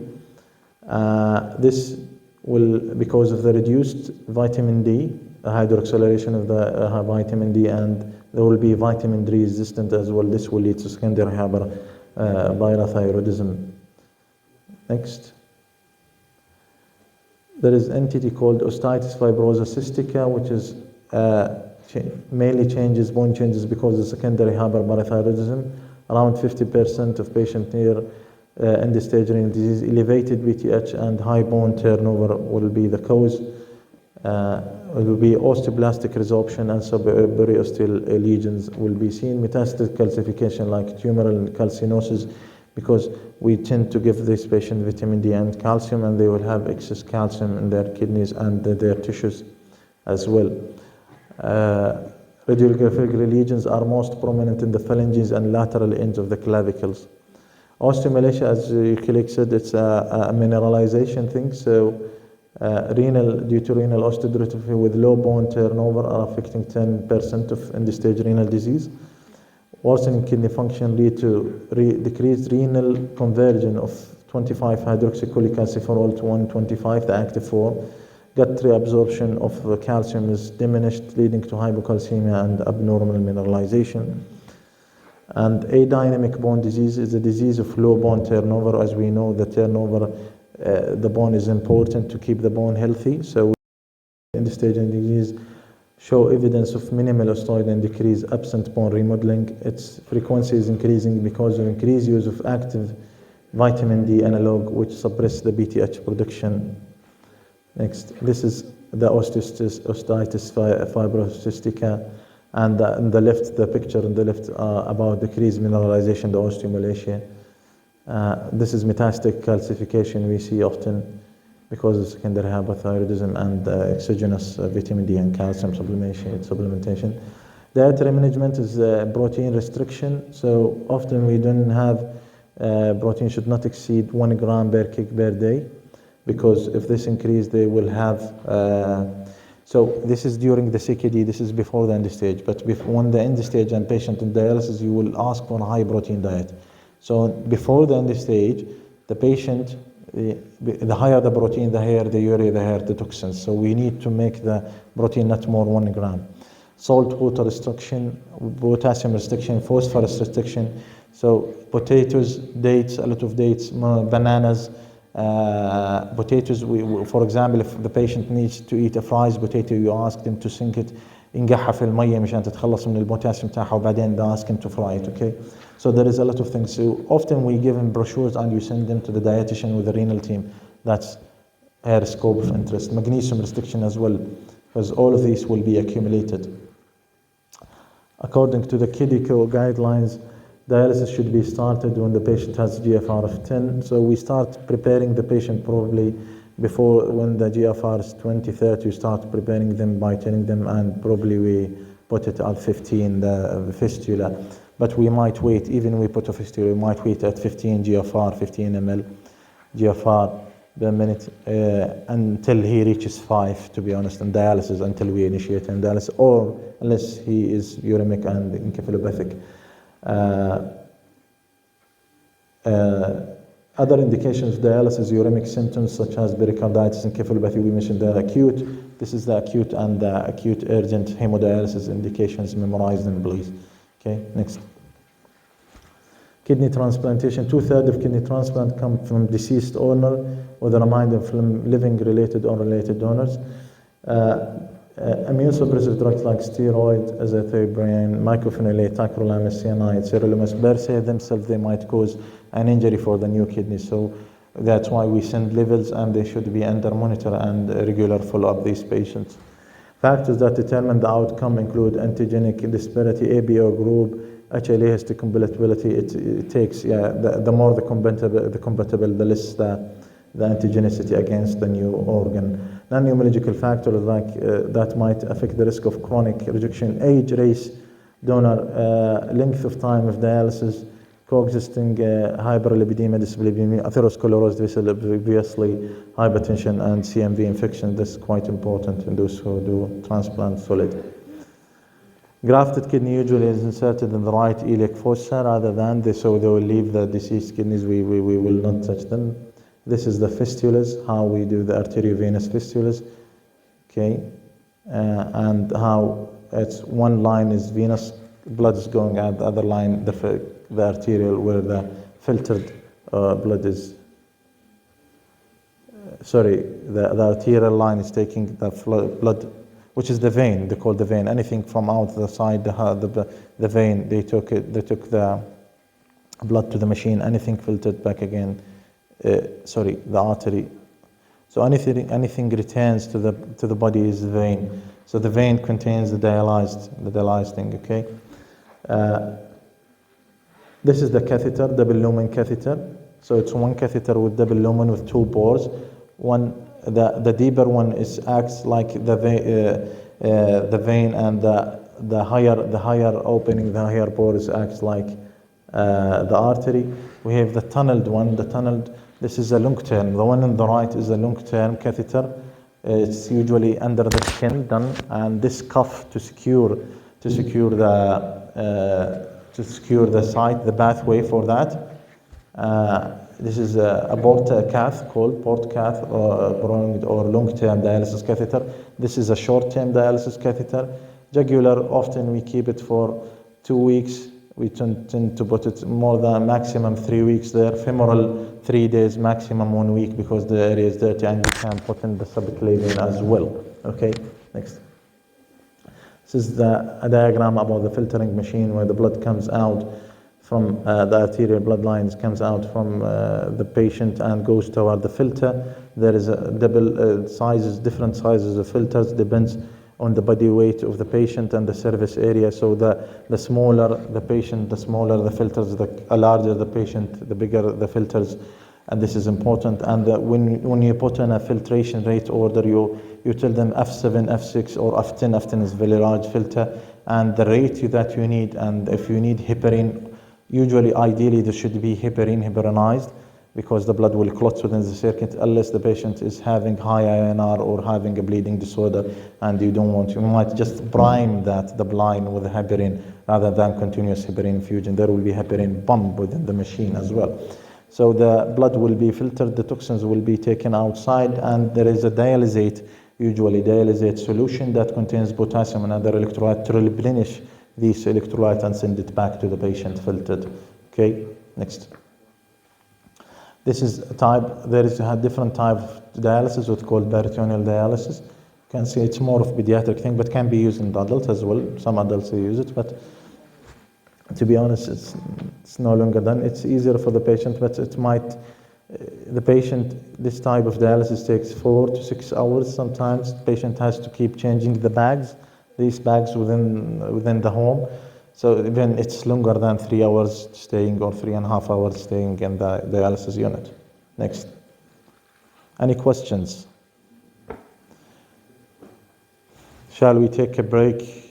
This will, because of the reduced vitamin D, hydroxylation of the vitamin D, and there will be vitamin D resistant as well. This will lead to secondary hyperparathyroidism. Next. There is entity called osteitis fibrosa cystica, which is mainly bone changes because of secondary hyperparathyroidism. Around 50% of patients near end-stage renal disease, elevated BTH and high bone turnover will be the cause. It will be osteoblastic resorption and subosteal lesions will be seen. Metastatic calcification like tumoral calcinosis, because we tend to give this patient vitamin D and calcium, and they will have excess calcium in their kidneys and their tissues as well. Radiographic lesions are most prominent in the phalanges and lateral ends of the clavicles. Osteomalacia, as your colleague said, it's a mineralization thing. So due to renal osteodystrophy with low bone turnover are affecting 10% of end-stage renal disease. Worsening kidney function lead to decreased renal conversion of 25-hydroxycholecalciferol to 125, the active form. Gut reabsorption of calcium is diminished, leading to hypocalcemia and abnormal mineralization. And adynamic bone disease is a disease of low bone turnover. As we know, the turnover, the bone is important to keep the bone healthy. So in the stage of disease, show evidence of minimal osteoid and decreased absent bone remodeling. Its frequency is increasing because of increased use of active vitamin D analog, which suppress the BTH production. Next, this is the osteitis fibrocystica, and on the left, the picture on the left about decreased mineralization, the osteomalacia. This is metastatic calcification we see often because of secondary hyperthyroidism and exogenous vitamin D and calcium supplementation. Dietary management is protein restriction. So often we don't have protein should not exceed 1 gram per kg per day, because if this increase, they will have. So this is during the CKD. This is before the end stage. But when the end stage and patient in dialysis, you will ask for a high protein diet. So before the end stage, the patient, the higher the protein, the higher the urea, the higher the toxins. So we need to make the protein not more 1 gram. Salt, water restriction, potassium restriction, phosphorus restriction. So potatoes, dates, a lot of dates, bananas, potatoes. For example, if the patient needs to eat a fried potato, you ask them to sink it انقعها في المية مشان تتخلص من البوتاسيوم تاعها وبعدين ask him to fry it. Okay, so there is a lot of things. So often we give him brochures and you send them to the dietitian with the renal team. That's her scope of interest. Magnesium restriction as well, because all of these will be accumulated. According to the KIDI guidelines, dialysis should be started when the patient has GFR of 10. So we start preparing the patient probably before, when the GFR is 20, 30, we start preparing them by telling them, and probably we put it at 15, the fistula. But we might wait, even we put a fistula, we might wait at 15 GFR, 15 ml GFR per minute until he reaches 5, to be honest, in dialysis, until we initiate him dialysis, or unless he is uremic and encephalopathic. Other indications of dialysis, uremic symptoms such as pericarditis, encephalopathy, we mentioned the acute. This is the acute and the acute urgent hemodialysis indications. Memorize them, please. Okay, next. Kidney transplantation. 2/3 of kidney transplant come from deceased owner, with a remainder from living related or related donors. Immunosuppressive drugs like steroid, azathioprine, mycophenolate, tacrolimus, cyanide, sirolimus, per se themselves, they might cause an injury for the new kidney. So that's why we send levels, and they should be under monitor and regular follow-up these patients. Factors that determine the outcome include antigenic disparity, ABO group, HLA histocompatibility. It takes, the more the compatible, the less the antigenicity against the new organ. Non-immunological factors like that might affect the risk of chronic rejection: age, race, donor, length of time of dialysis, coexisting hyperlipidemia, dyslipidemia, atherosclerosis, obviously hypertension, and CMV infection. This is quite important in those who do transplant solid. Grafted kidney usually is inserted in the right iliac fossa rather than this, so they will leave the deceased kidneys. We will not touch them. This is the fistulas, how we do the arteriovenous fistulas, okay, and how it's one line is venous, blood is going out, the other line, the arterial, where the filtered blood is, the arterial line is taking the blood, which is the vein, they call the vein. Anything from out the side, the vein, they took the blood to the machine, anything filtered back again. The artery. So anything returns to the body is the vein. So the vein contains the dialyzed thing. Okay. This is the catheter, double lumen catheter. So it's one catheter with double lumen with 2 pores. The deeper one acts like the vein, and the higher opening, the higher pores acts like the artery. We have the tunneled one. This is a long term. The one on the right is a long term catheter. It's usually under the skin done, and this cuff to secure the site, the pathway for that. This is a port cath called port cath, or long-term dialysis catheter. This is a short-term dialysis catheter. Jugular, often we keep it for 2 weeks. We tend to put it more than maximum 3 weeks there. Femoral, 3 days, maximum 1 week, because the area is dirty, and you can put in the subclavian as well. Okay, next. This is a diagram about the filtering machine, where the blood comes out from the arterial blood lines, comes out from the patient and goes toward the filter. There is a different sizes of filters, depends on the body weight of the patient and the service area. So the smaller the patient, the smaller the filters, the larger the patient, the bigger the filters. And this is important. And when you put in a filtration rate order, you tell them F7, F6, or F10. F10 is very large filter, and the rate that you need. And if you need heparin, ideally there should be heparinized. because the blood will clot within the circuit unless the patient is having high INR or having a bleeding disorder, and you don't want to. You might just prime the blind with heparin rather than continuous heparin infusion. There will be heparin pump within the machine as well. So the blood will be filtered, the toxins will be taken outside, and there is a dialysate, usually dialysate solution that contains potassium and other electrolytes to replenish these electrolytes and send it back to the patient filtered. Okay, next. This is a type, there is a different type of dialysis, what's called peritoneal dialysis. You can see it's more of a pediatric thing, but can be used in adults as well. Some adults use it, but to be honest, it's no longer done. It's easier for the patient, but it might, the patient, this type of dialysis takes 4 to 6 hours. Sometimes the patient has to keep changing the bags, these bags within the home. So even it's longer than 3 hours staying or 3.5 hours staying in the dialysis unit. Next. Any questions? Shall we take a break?